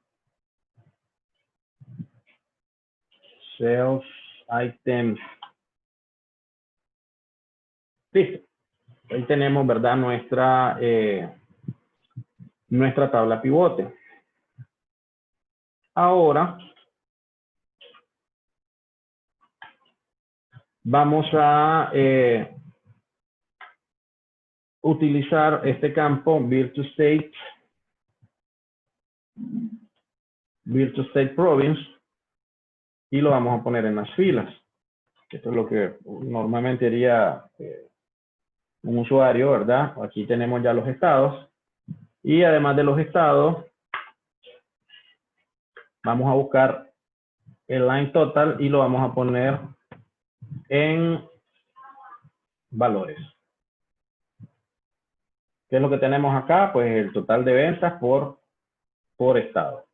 Sales Items. Listo. ahí tenemos, ¿verdad? Nuestra tabla pivote. Ahora vamos a utilizar este campo Virtu-State Province y lo vamos a poner en las filas. Esto es lo que normalmente haría un usuario, ¿verdad? Aquí tenemos ya los estados y además de los estados vamos a buscar el line total y lo vamos a poner en valores. ¿Qué es lo que tenemos acá? Pues el total de ventas por estado.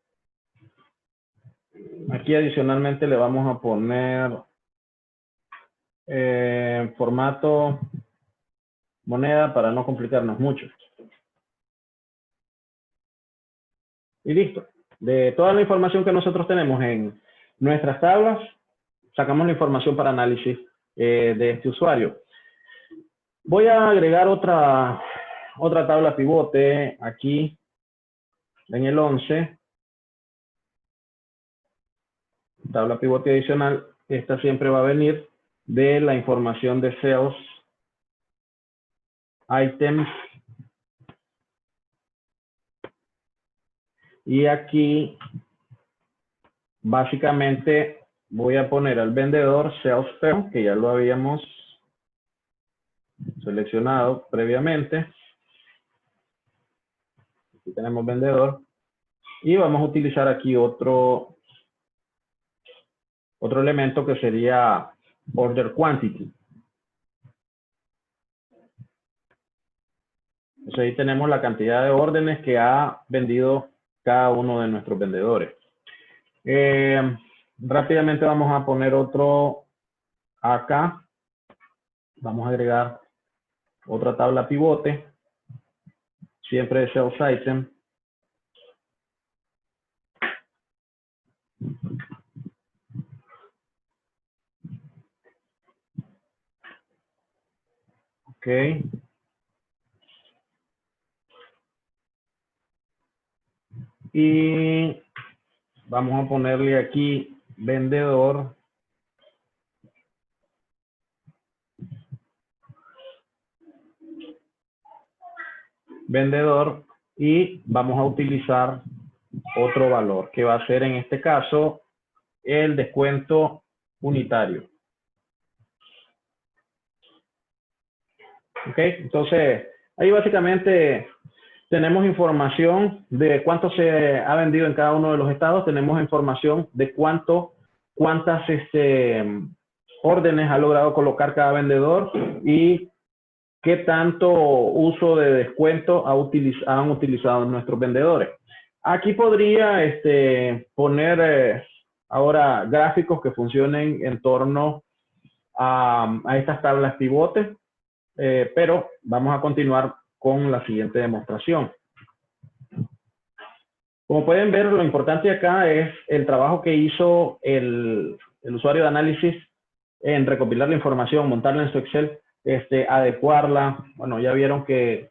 Aquí adicionalmente le vamos a poner formato moneda para no complicarnos mucho. Y listo. De toda la información que nosotros tenemos en nuestras tablas, sacamos la información para análisis de este usuario. Voy a agregar otra tabla pivote aquí en el 11. Tabla pivote adicional. Esta siempre va a venir de la información de sales items. Y aquí básicamente voy a poner al vendedor sales term, que ya lo habíamos seleccionado previamente. Aquí tenemos vendedor. Y vamos a utilizar aquí otro elemento que sería order quantity. Entonces ahí tenemos la cantidad de órdenes que ha vendido cada uno de nuestros vendedores. Rápidamente vamos a poner otro acá. Vamos a agregar otra tabla pivote. Siempre de sales item. Ok. Y vamos a ponerle aquí vendedor. Vendedor. Y vamos a utilizar otro valor que va a ser en este caso el descuento unitario. Ok, entonces ahí básicamente tenemos información de cuánto se ha vendido en cada uno de los estados, tenemos información de cuántas órdenes ha logrado colocar cada vendedor y qué tanto uso de descuento han utilizado nuestros vendedores. Aquí podría poner ahora gráficos que funcionen en torno a estas tablas pivotes, pero vamos a continuar con la siguiente demostración. Como pueden ver, lo importante acá es el trabajo que hizo el usuario de análisis en recopilar la información, montarla en su Excel, adecuarla. Bueno, ya vieron que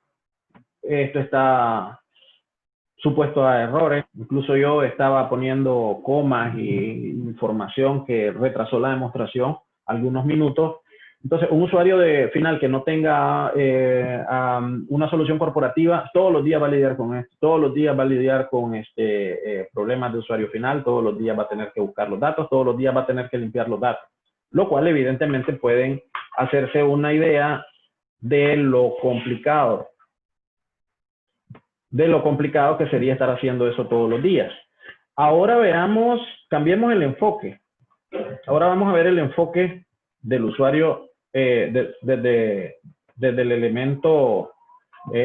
esto está supuesto a errores. Incluso yo estaba poniendo comas y información que retrasó la demostración algunos minutos. Entonces, un usuario final que no tenga una solución corporativa, todos los días va a lidiar con esto, todos los días va a lidiar con problemas de usuario final, todos los días va a tener que buscar los datos, todos los días va a tener que limpiar los datos, lo cual evidentemente pueden hacerse una idea de lo complicado que sería estar haciendo eso todos los días. Ahora veamos, cambiemos el enfoque. Ahora vamos a ver el enfoque del usuario desde el elemento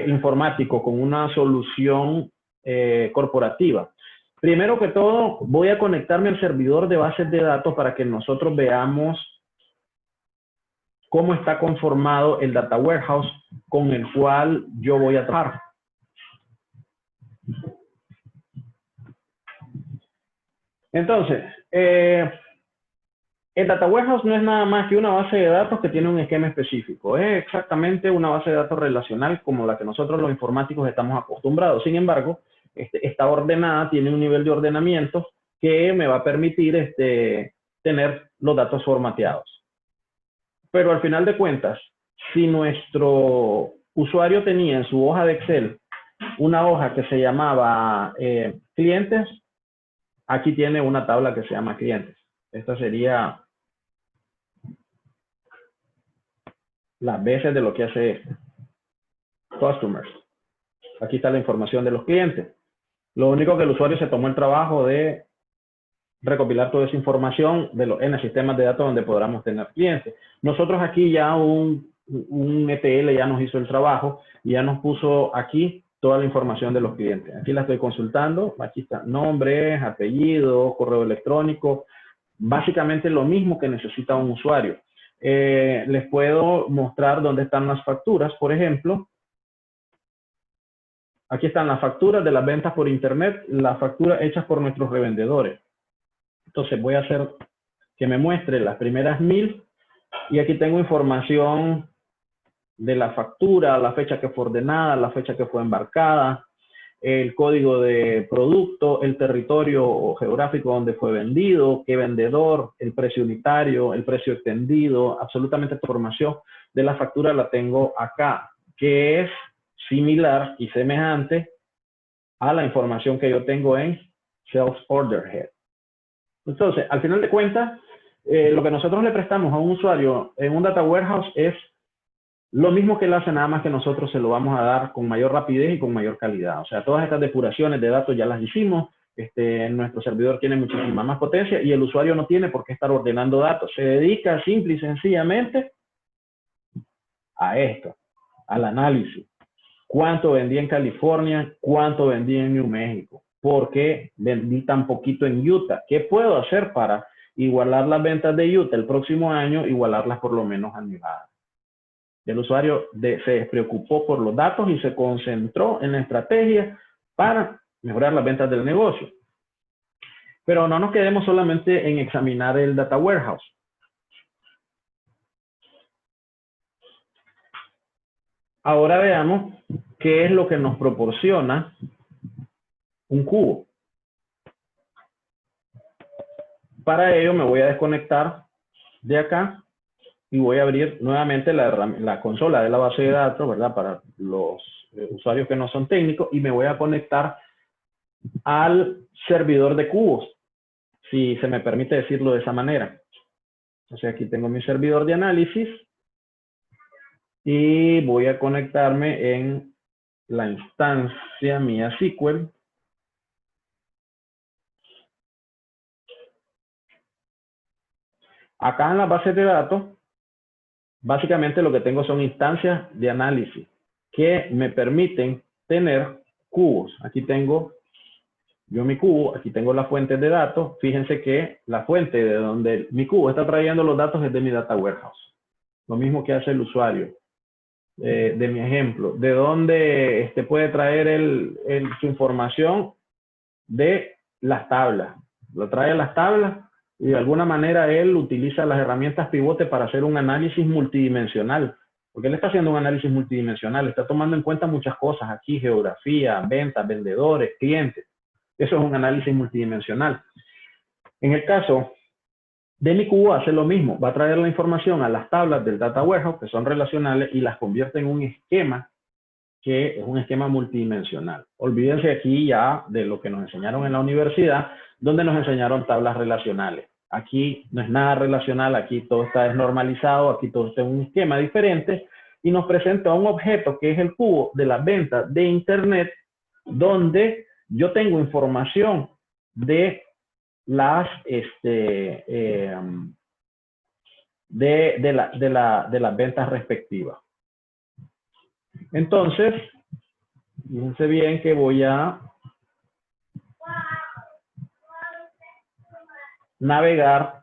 informático con una solución corporativa. Primero que todo, voy a conectarme al servidor de bases de datos para que nosotros veamos cómo está conformado el data warehouse con el cual yo voy a trabajar. Entonces, El Data Warehouse no es nada más que una base de datos que tiene un esquema específico. Es exactamente una base de datos relacional como la que nosotros los informáticos estamos acostumbrados. Sin embargo, está ordenada, tiene un nivel de ordenamiento que me va a permitir tener los datos formateados. Pero al final de cuentas, si nuestro usuario tenía en su hoja de Excel una hoja que se llamaba clientes, aquí tiene una tabla que se llama clientes. Esta sería las veces de lo que hace este. Customers. Aquí está la información de los clientes. Lo único que el usuario se tomó el trabajo de recopilar toda esa información en el sistema de datos donde podamos tener clientes. Nosotros aquí ya un ETL ya nos hizo el trabajo y ya nos puso aquí toda la información de los clientes. Aquí la estoy consultando. Aquí está nombres, apellidos, correo electrónico. Básicamente lo mismo que necesita un usuario. Les puedo mostrar dónde están las facturas, por ejemplo. Aquí están las facturas de las ventas por internet, las facturas hechas por nuestros revendedores. Entonces voy a hacer que me muestre las primeras 1000 y aquí tengo información de la factura, la fecha que fue ordenada, la fecha que fue embarcada, el código de producto, el territorio geográfico donde fue vendido, qué vendedor, el precio unitario, el precio extendido, absolutamente toda la información de la factura la tengo acá, que es similar y semejante a la información que yo tengo en Sales Order Head. Entonces, al final de cuentas, lo que nosotros le prestamos a un usuario en un Data Warehouse es lo mismo que él hace, nada más que nosotros se lo vamos a dar con mayor rapidez y con mayor calidad. O sea, todas estas depuraciones de datos ya las hicimos. Nuestro servidor tiene muchísima más potencia y el usuario no tiene por qué estar ordenando datos. Se dedica simple y sencillamente a esto, al análisis. ¿Cuánto vendí en California? ¿Cuánto vendí en New México? ¿Por qué vendí tan poquito en Utah? ¿Qué puedo hacer para igualar las ventas de Utah el próximo año, igualarlas por lo menos a Nevada? El usuario se despreocupó por los datos y se concentró en la estrategia para mejorar las ventas del negocio. Pero no nos quedemos solamente en examinar el Data Warehouse. Ahora veamos qué es lo que nos proporciona un cubo. Para ello me voy a desconectar de acá y voy a abrir nuevamente la consola de la base de datos, ¿verdad? Para los usuarios que no son técnicos, y me voy a conectar al servidor de cubos, si se me permite decirlo de esa manera. Entonces aquí tengo mi servidor de análisis y voy a conectarme en la instancia mía SQL. Acá en la base de datos, básicamente lo que tengo son instancias de análisis que me permiten tener cubos. Aquí tengo yo mi cubo, aquí tengo la fuente de datos. Fíjense que la fuente de donde mi cubo está trayendo los datos es de mi Data Warehouse. Lo mismo que hace el usuario. De mi ejemplo, de dónde puede traer su información de las tablas. Lo trae a las tablas y de alguna manera él utiliza las herramientas pivote para hacer un análisis multidimensional. Porque él está haciendo un análisis multidimensional, está tomando en cuenta muchas cosas aquí, geografía, ventas, vendedores, clientes. Eso es un análisis multidimensional. En el caso de mi cubo hace lo mismo, va a traer la información a las tablas del Data Warehouse, que son relacionales, y las convierte en un esquema que es un esquema multidimensional. Olvídense aquí ya de lo que nos enseñaron en la universidad, donde nos enseñaron tablas relacionales. Aquí no es nada relacional, aquí todo está desnormalizado, aquí todo está en un esquema diferente, y nos presenta un objeto que es el cubo de las ventas de Internet, donde yo tengo información de las de las ventas respectivas. Entonces, fíjense bien que voy a navegar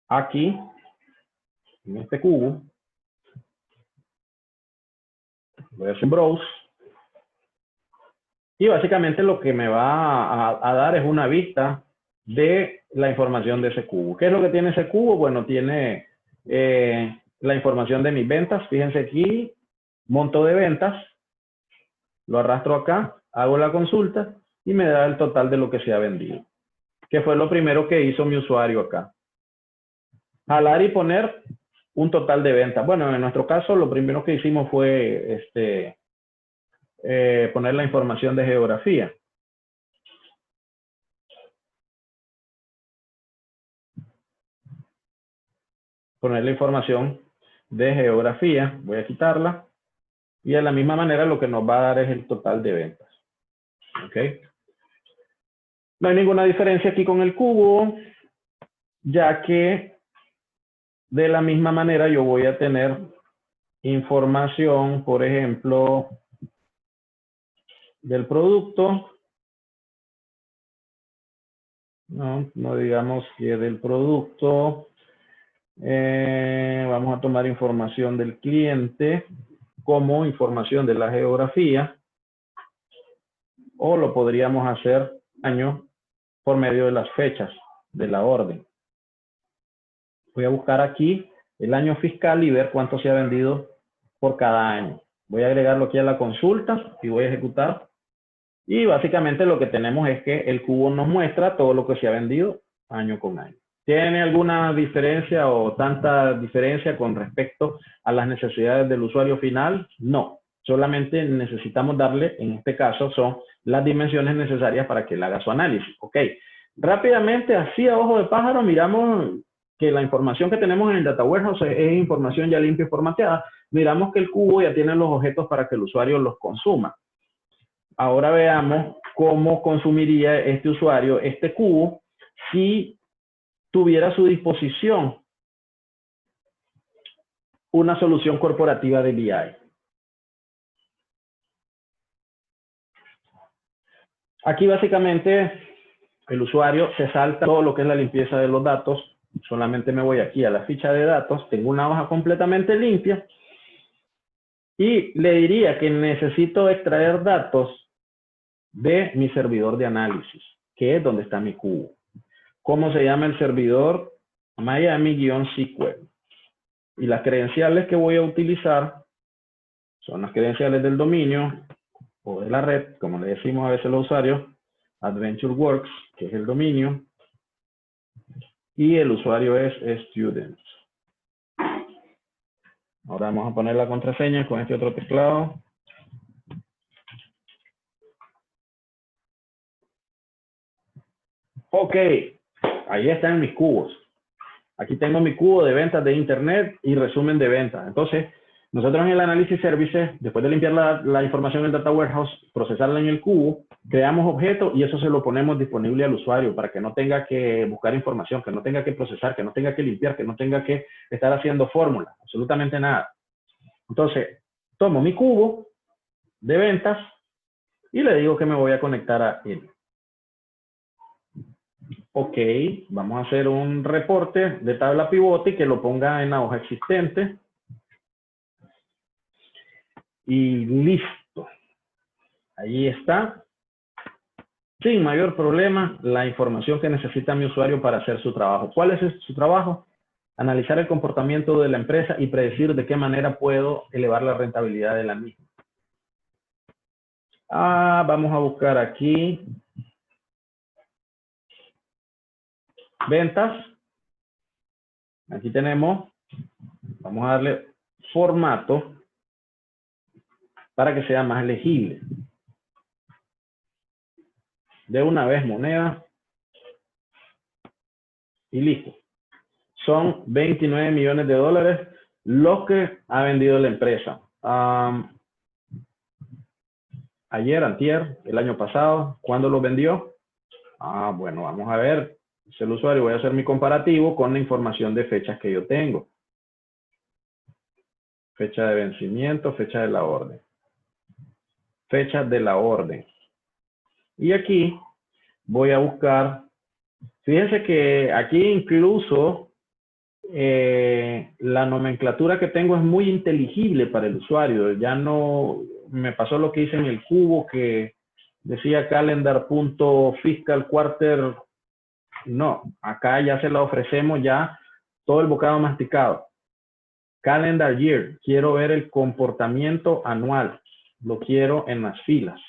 aquí en este cubo. Voy a hacer browse. Y básicamente lo que me va a dar es una vista de la información de ese cubo. ¿Qué es lo que tiene ese cubo? Bueno, tiene la información de mis ventas. Fíjense aquí, monto de ventas, lo arrastro acá, hago la consulta y me da el total de lo que se ha vendido, que fue lo primero que hizo mi usuario acá. Jalar y poner un total de ventas. Bueno, en nuestro caso, lo primero que hicimos fue poner la información de geografía. Poner la información de geografía. Voy a quitarla. Y de la misma manera lo que nos va a dar es el total de ventas. ¿Ok? No hay ninguna diferencia aquí con el cubo, ya que de la misma manera yo voy a tener información, por ejemplo, del producto. No digamos que del producto. Vamos a tomar información del cliente como información de la geografía, o lo podríamos hacer año por medio de las fechas de la orden. Voy a buscar aquí el año fiscal y ver cuánto se ha vendido por cada año. Voy a agregarlo aquí a la consulta y voy a ejecutar. Y básicamente lo que tenemos es que el cubo nos muestra todo lo que se ha vendido año con año. ¿Tiene alguna diferencia o tanta diferencia con respecto a las necesidades del usuario final? No, solamente necesitamos darle, en este caso, son las dimensiones necesarias para que él haga su análisis. Ok, rápidamente, así a ojo de pájaro, miramos que la información que tenemos en el Data Warehouse es información ya limpia y formateada. Miramos que el cubo ya tiene los objetos para que el usuario los consuma. Ahora veamos cómo consumiría este usuario este cubo si tuviera a su disposición una solución corporativa de BI. Aquí básicamente el usuario se salta todo lo que es la limpieza de los datos. Solamente me voy aquí a la ficha de datos. Tengo una hoja completamente limpia. Y le diría que necesito extraer datos de mi servidor de análisis, que es donde está mi cubo. ¿Cómo se llama el servidor? Miami-SQL. Y las credenciales que voy a utilizar son las credenciales del dominio o de la red, como le decimos a veces a los usuarios, AdventureWorks, que es el dominio, y el usuario es Students. Ahora vamos a poner la contraseña con este otro teclado. Ok, ahí están mis cubos. Aquí tengo mi cubo de ventas de internet y resumen de ventas. Entonces, nosotros en el análisis services, después de limpiar la información en el Data Warehouse, procesarla en el cubo, creamos objetos y eso se lo ponemos disponible al usuario para que no tenga que buscar información, que no tenga que procesar, que no tenga que limpiar, que no tenga que estar haciendo fórmulas, absolutamente nada. Entonces, tomo mi cubo de ventas y le digo que me voy a conectar a él. Ok, vamos a hacer un reporte de tabla pivote y que lo ponga en la hoja existente. Y listo. Ahí está. Sin mayor problema, la información que necesita mi usuario para hacer su trabajo. ¿Cuál es su trabajo? Analizar el comportamiento de la empresa y predecir de qué manera puedo elevar la rentabilidad de la misma. Vamos a buscar aquí. Ventas. Aquí tenemos. Vamos a darle formato para que sea más legible. De una vez moneda. Y listo. Son 29 millones de dólares los que ha vendido la empresa. Ayer, antier, el año pasado, ¿cuándo lo vendió? Bueno, vamos a ver. Es el usuario, voy a hacer mi comparativo con la información de fechas que yo tengo. Fecha de vencimiento, fecha de la orden. Fecha de la orden. Y aquí voy a buscar. Fíjense que aquí incluso la nomenclatura que tengo es muy inteligible para el usuario. Ya no me pasó lo que hice en el cubo que decía calendar.fiscal quarter No, acá ya se la ofrecemos ya todo el bocado masticado. Calendar year, quiero ver el comportamiento anual. Lo quiero en las filas.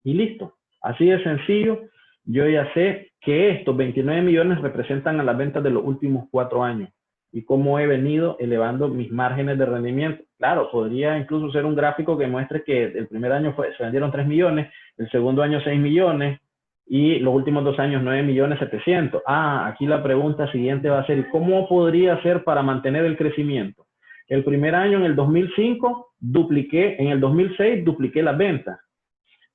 Y listo. Así de sencillo, yo ya sé que estos 29 millones representan a las ventas de los últimos 4 años y cómo he venido elevando mis márgenes de rendimiento. Claro, podría incluso ser un gráfico que muestre que el primer año se vendieron 3 millones, el segundo año 6 millones y los últimos 2 años 9 millones 700. Aquí la pregunta siguiente va a ser, ¿cómo podría ser para mantener el crecimiento? El primer año, en el 2005, en el 2006 dupliqué las ventas.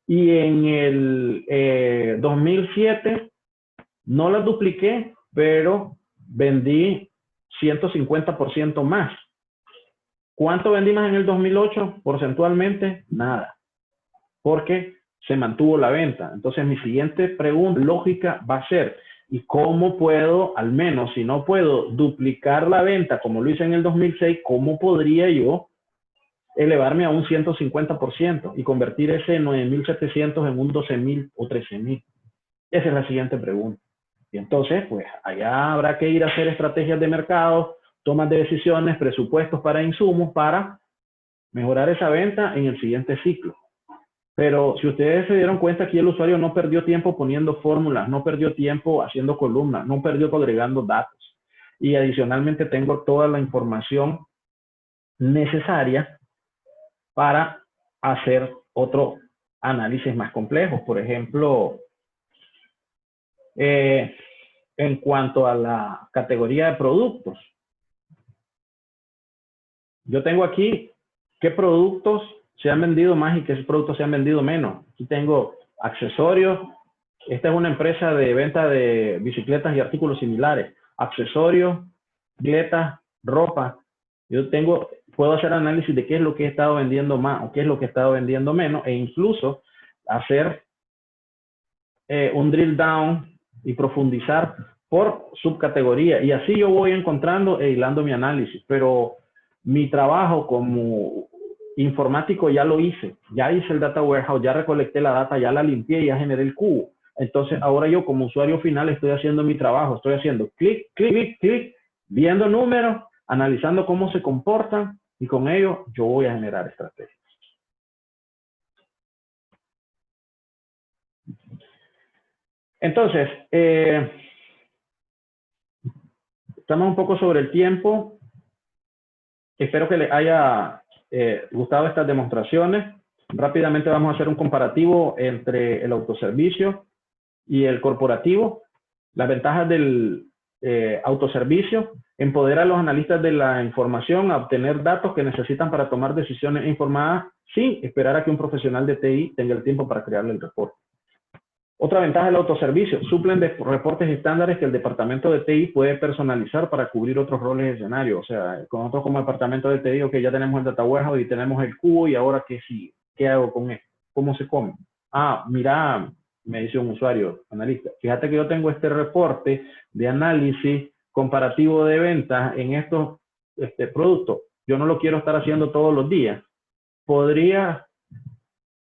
Y en el 2007 no las dupliqué, pero vendí 150% más. ¿Cuánto vendí más en el 2008? Porcentualmente, nada, porque se mantuvo la venta. Entonces, mi siguiente pregunta lógica va a ser, ¿y cómo puedo, al menos si no puedo duplicar la venta como lo hice en el 2006, cómo podría yo elevarme a un 150% y convertir ese 9.700 en un 12.000 o 13.000? Esa es la siguiente pregunta. Y entonces, pues allá habrá que ir a hacer estrategias de mercado, tomas de decisiones, presupuestos para insumos para mejorar esa venta en el siguiente ciclo. Pero si ustedes se dieron cuenta, aquí el usuario no perdió tiempo poniendo fórmulas, no perdió tiempo haciendo columnas, no perdió agregando datos. Y adicionalmente tengo toda la información necesaria para hacer otro análisis más complejo. Por ejemplo, en cuanto a la categoría de productos, yo tengo aquí qué productos se han vendido más y qué productos se han vendido menos. Aquí tengo accesorios. Esta es una empresa de venta de bicicletas y artículos similares. Accesorios, bicicletas, ropa. Puedo hacer análisis de qué es lo que he estado vendiendo más o qué es lo que he estado vendiendo menos, e incluso hacer un drill down y profundizar por subcategoría. Y así yo voy encontrando e hilando mi análisis. Pero mi trabajo como informático ya lo hice. Ya hice el data warehouse, ya recolecté la data, ya la limpié, ya generé el cubo. Entonces ahora yo como usuario final estoy haciendo mi trabajo. Estoy haciendo clic, clic, clic, viendo números, analizando cómo se comportan y con ello yo voy a generar estrategias. Entonces, estamos un poco sobre el tiempo. Espero que les haya gustado estas demostraciones. Rápidamente vamos a hacer un comparativo entre el autoservicio y el corporativo. Las ventajas del autoservicio: empodera a los analistas de la información a obtener datos que necesitan para tomar decisiones informadas sin esperar a que un profesional de TI tenga el tiempo para crearle el reporte. Otra ventaja del autoservicio: suplen de reportes estándares que el departamento de TI puede personalizar para cubrir otros roles de escenario. O sea, con nosotros como departamento de TI, que ya tenemos el data warehouse y tenemos el cubo, y ahora ¿qué sigue? ¿Qué hago con esto? ¿Cómo se come? Mira, me dice un usuario, analista, fíjate que yo tengo este reporte de análisis comparativo de ventas en estos productos. Yo no lo quiero estar haciendo todos los días. ¿Podría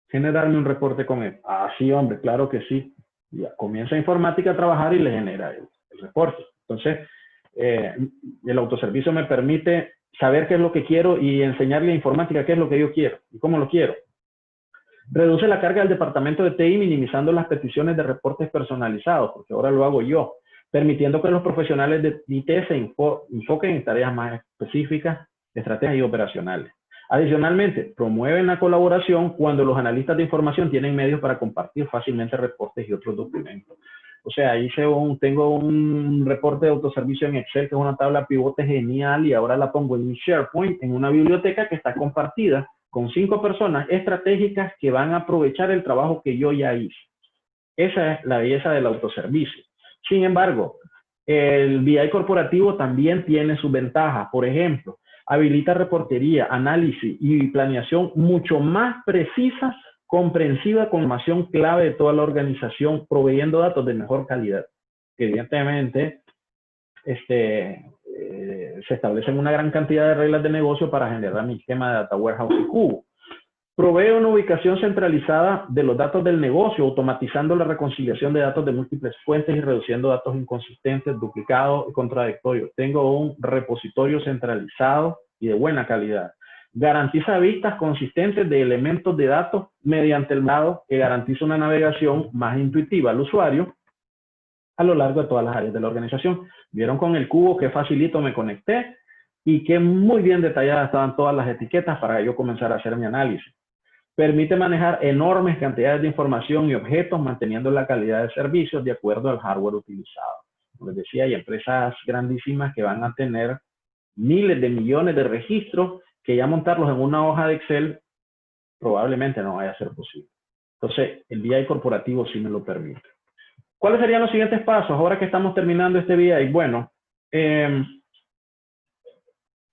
generarme un reporte con él? Sí, hombre, claro que sí. Ya comienza informática a trabajar y le genera el reporte. Entonces, el autoservicio me permite saber qué es lo que quiero y enseñarle a informática qué es lo que yo quiero y cómo lo quiero. Reduce la carga del departamento de TI, minimizando las peticiones de reportes personalizados, porque ahora lo hago yo, permitiendo que los profesionales de IT se enfoquen en tareas más específicas, estrategias y operacionales. Adicionalmente, promueven la colaboración cuando los analistas de información tienen medios para compartir fácilmente reportes y otros documentos. O sea, tengo un reporte de autoservicio en Excel, que es una tabla pivote genial, y ahora la pongo en mi SharePoint, en una biblioteca que está compartida con 5 personas estratégicas que van a aprovechar el trabajo que yo ya hice. Esa es la belleza del autoservicio. Sin embargo, el BI corporativo también tiene sus ventajas. Por ejemplo, habilita reportería, análisis y planeación mucho más precisa, comprensiva, con información clave de toda la organización, proveyendo datos de mejor calidad. Evidentemente, se establecen una gran cantidad de reglas de negocio para generar mi esquema de data warehouse y cubo. Provee una ubicación centralizada de los datos del negocio, automatizando la reconciliación de datos de múltiples fuentes y reduciendo datos inconsistentes, duplicados y contradictorios. Tengo un repositorio centralizado y de buena calidad. Garantiza vistas consistentes de elementos de datos mediante el modo que garantiza una navegación más intuitiva al usuario a lo largo de todas las áreas de la organización. Vieron con el cubo que facilito me conecté y que muy bien detalladas estaban todas las etiquetas para yo comenzar a hacer mi análisis. Permite manejar enormes cantidades de información y objetos, manteniendo la calidad de servicios de acuerdo al hardware utilizado. Como les decía, hay empresas grandísimas que van a tener miles de millones de registros que ya montarlos en una hoja de Excel probablemente no vaya a ser posible. Entonces, el BI corporativo sí me lo permite. ¿Cuáles serían los siguientes pasos ahora que estamos terminando este BI? Bueno,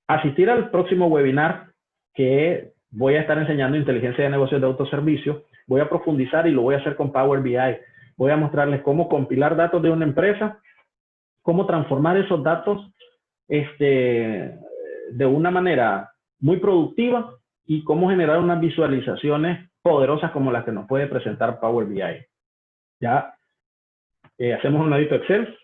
asistir al próximo webinar que voy a estar enseñando inteligencia de negocios de autoservicio. Voy a profundizar y lo voy a hacer con Power BI. Voy a mostrarles cómo compilar datos de una empresa, cómo transformar esos datos de una manera muy productiva y cómo generar unas visualizaciones poderosas como las que nos puede presentar Power BI. Ya hacemos un ladito Excel,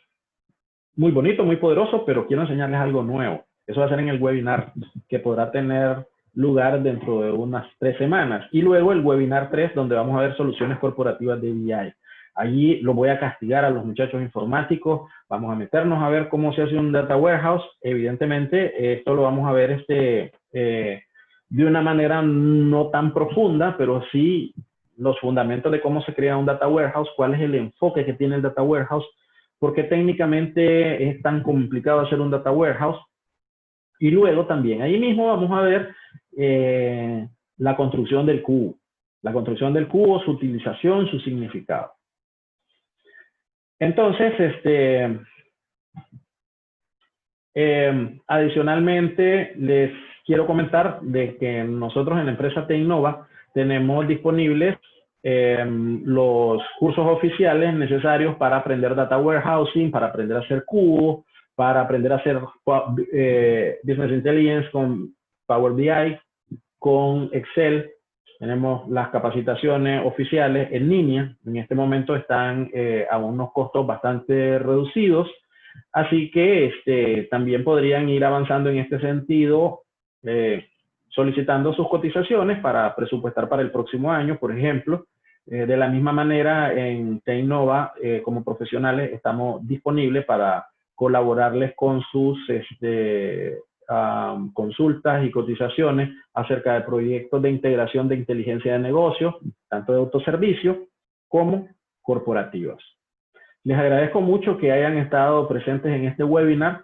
muy bonito, muy poderoso, pero quiero enseñarles algo nuevo. Eso va a ser en el webinar que podrá tener lugar dentro de unas 3 semanas. Y luego el webinar 3, donde vamos a ver soluciones corporativas de BI. Allí lo voy a castigar a los muchachos informáticos. Vamos a meternos a ver cómo se hace un data warehouse. Evidentemente, esto lo vamos a ver de una manera no tan profunda, pero sí los fundamentos de cómo se crea un data warehouse, cuál es el enfoque que tiene el data warehouse, porque técnicamente es tan complicado hacer un data warehouse. Y luego también, ahí mismo vamos a ver la construcción del cubo. La construcción del cubo, su utilización, su significado. Entonces, adicionalmente, les quiero comentar de que nosotros en la empresa Tecnova tenemos disponibles los cursos oficiales necesarios para aprender data warehousing, para aprender a hacer cubo, para aprender a hacer Business Intelligence con Power BI, con Excel. Tenemos las capacitaciones oficiales en línea. En este momento están a unos costos bastante reducidos. Así que también podrían ir avanzando en este sentido, solicitando sus cotizaciones para presupuestar para el próximo año, por ejemplo. De la misma manera, en Tecnova, como profesionales, estamos disponibles para colaborarles con sus consultas y cotizaciones acerca de proyectos de integración de inteligencia de negocios, tanto de autoservicio como corporativas. Les agradezco mucho que hayan estado presentes en este webinar.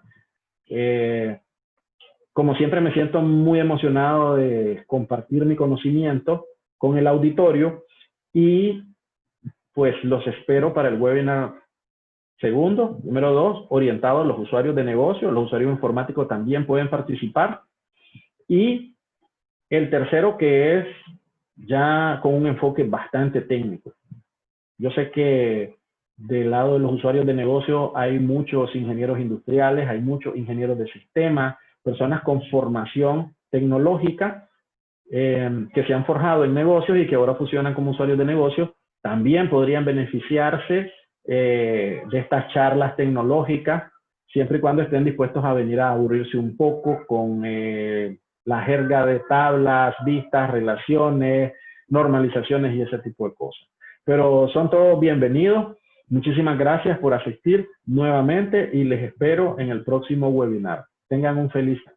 Como siempre, me siento muy emocionado de compartir mi conocimiento con el auditorio y pues los espero para el webinar segundo. Número 2, orientado a los usuarios de negocio. Los usuarios informáticos también pueden participar. Y el tercero, que es ya con un enfoque bastante técnico. Yo sé que del lado de los usuarios de negocio hay muchos ingenieros industriales, hay muchos ingenieros de sistemas, personas con formación tecnológica que se han forjado en negocios y que ahora funcionan como usuarios de negocios. También podrían beneficiarse de estas charlas tecnológicas, siempre y cuando estén dispuestos a venir a aburrirse un poco con la jerga de tablas, vistas, relaciones, normalizaciones y ese tipo de cosas. Pero son todos bienvenidos. Muchísimas gracias por asistir nuevamente y les espero en el próximo webinar. Tengan un feliz día.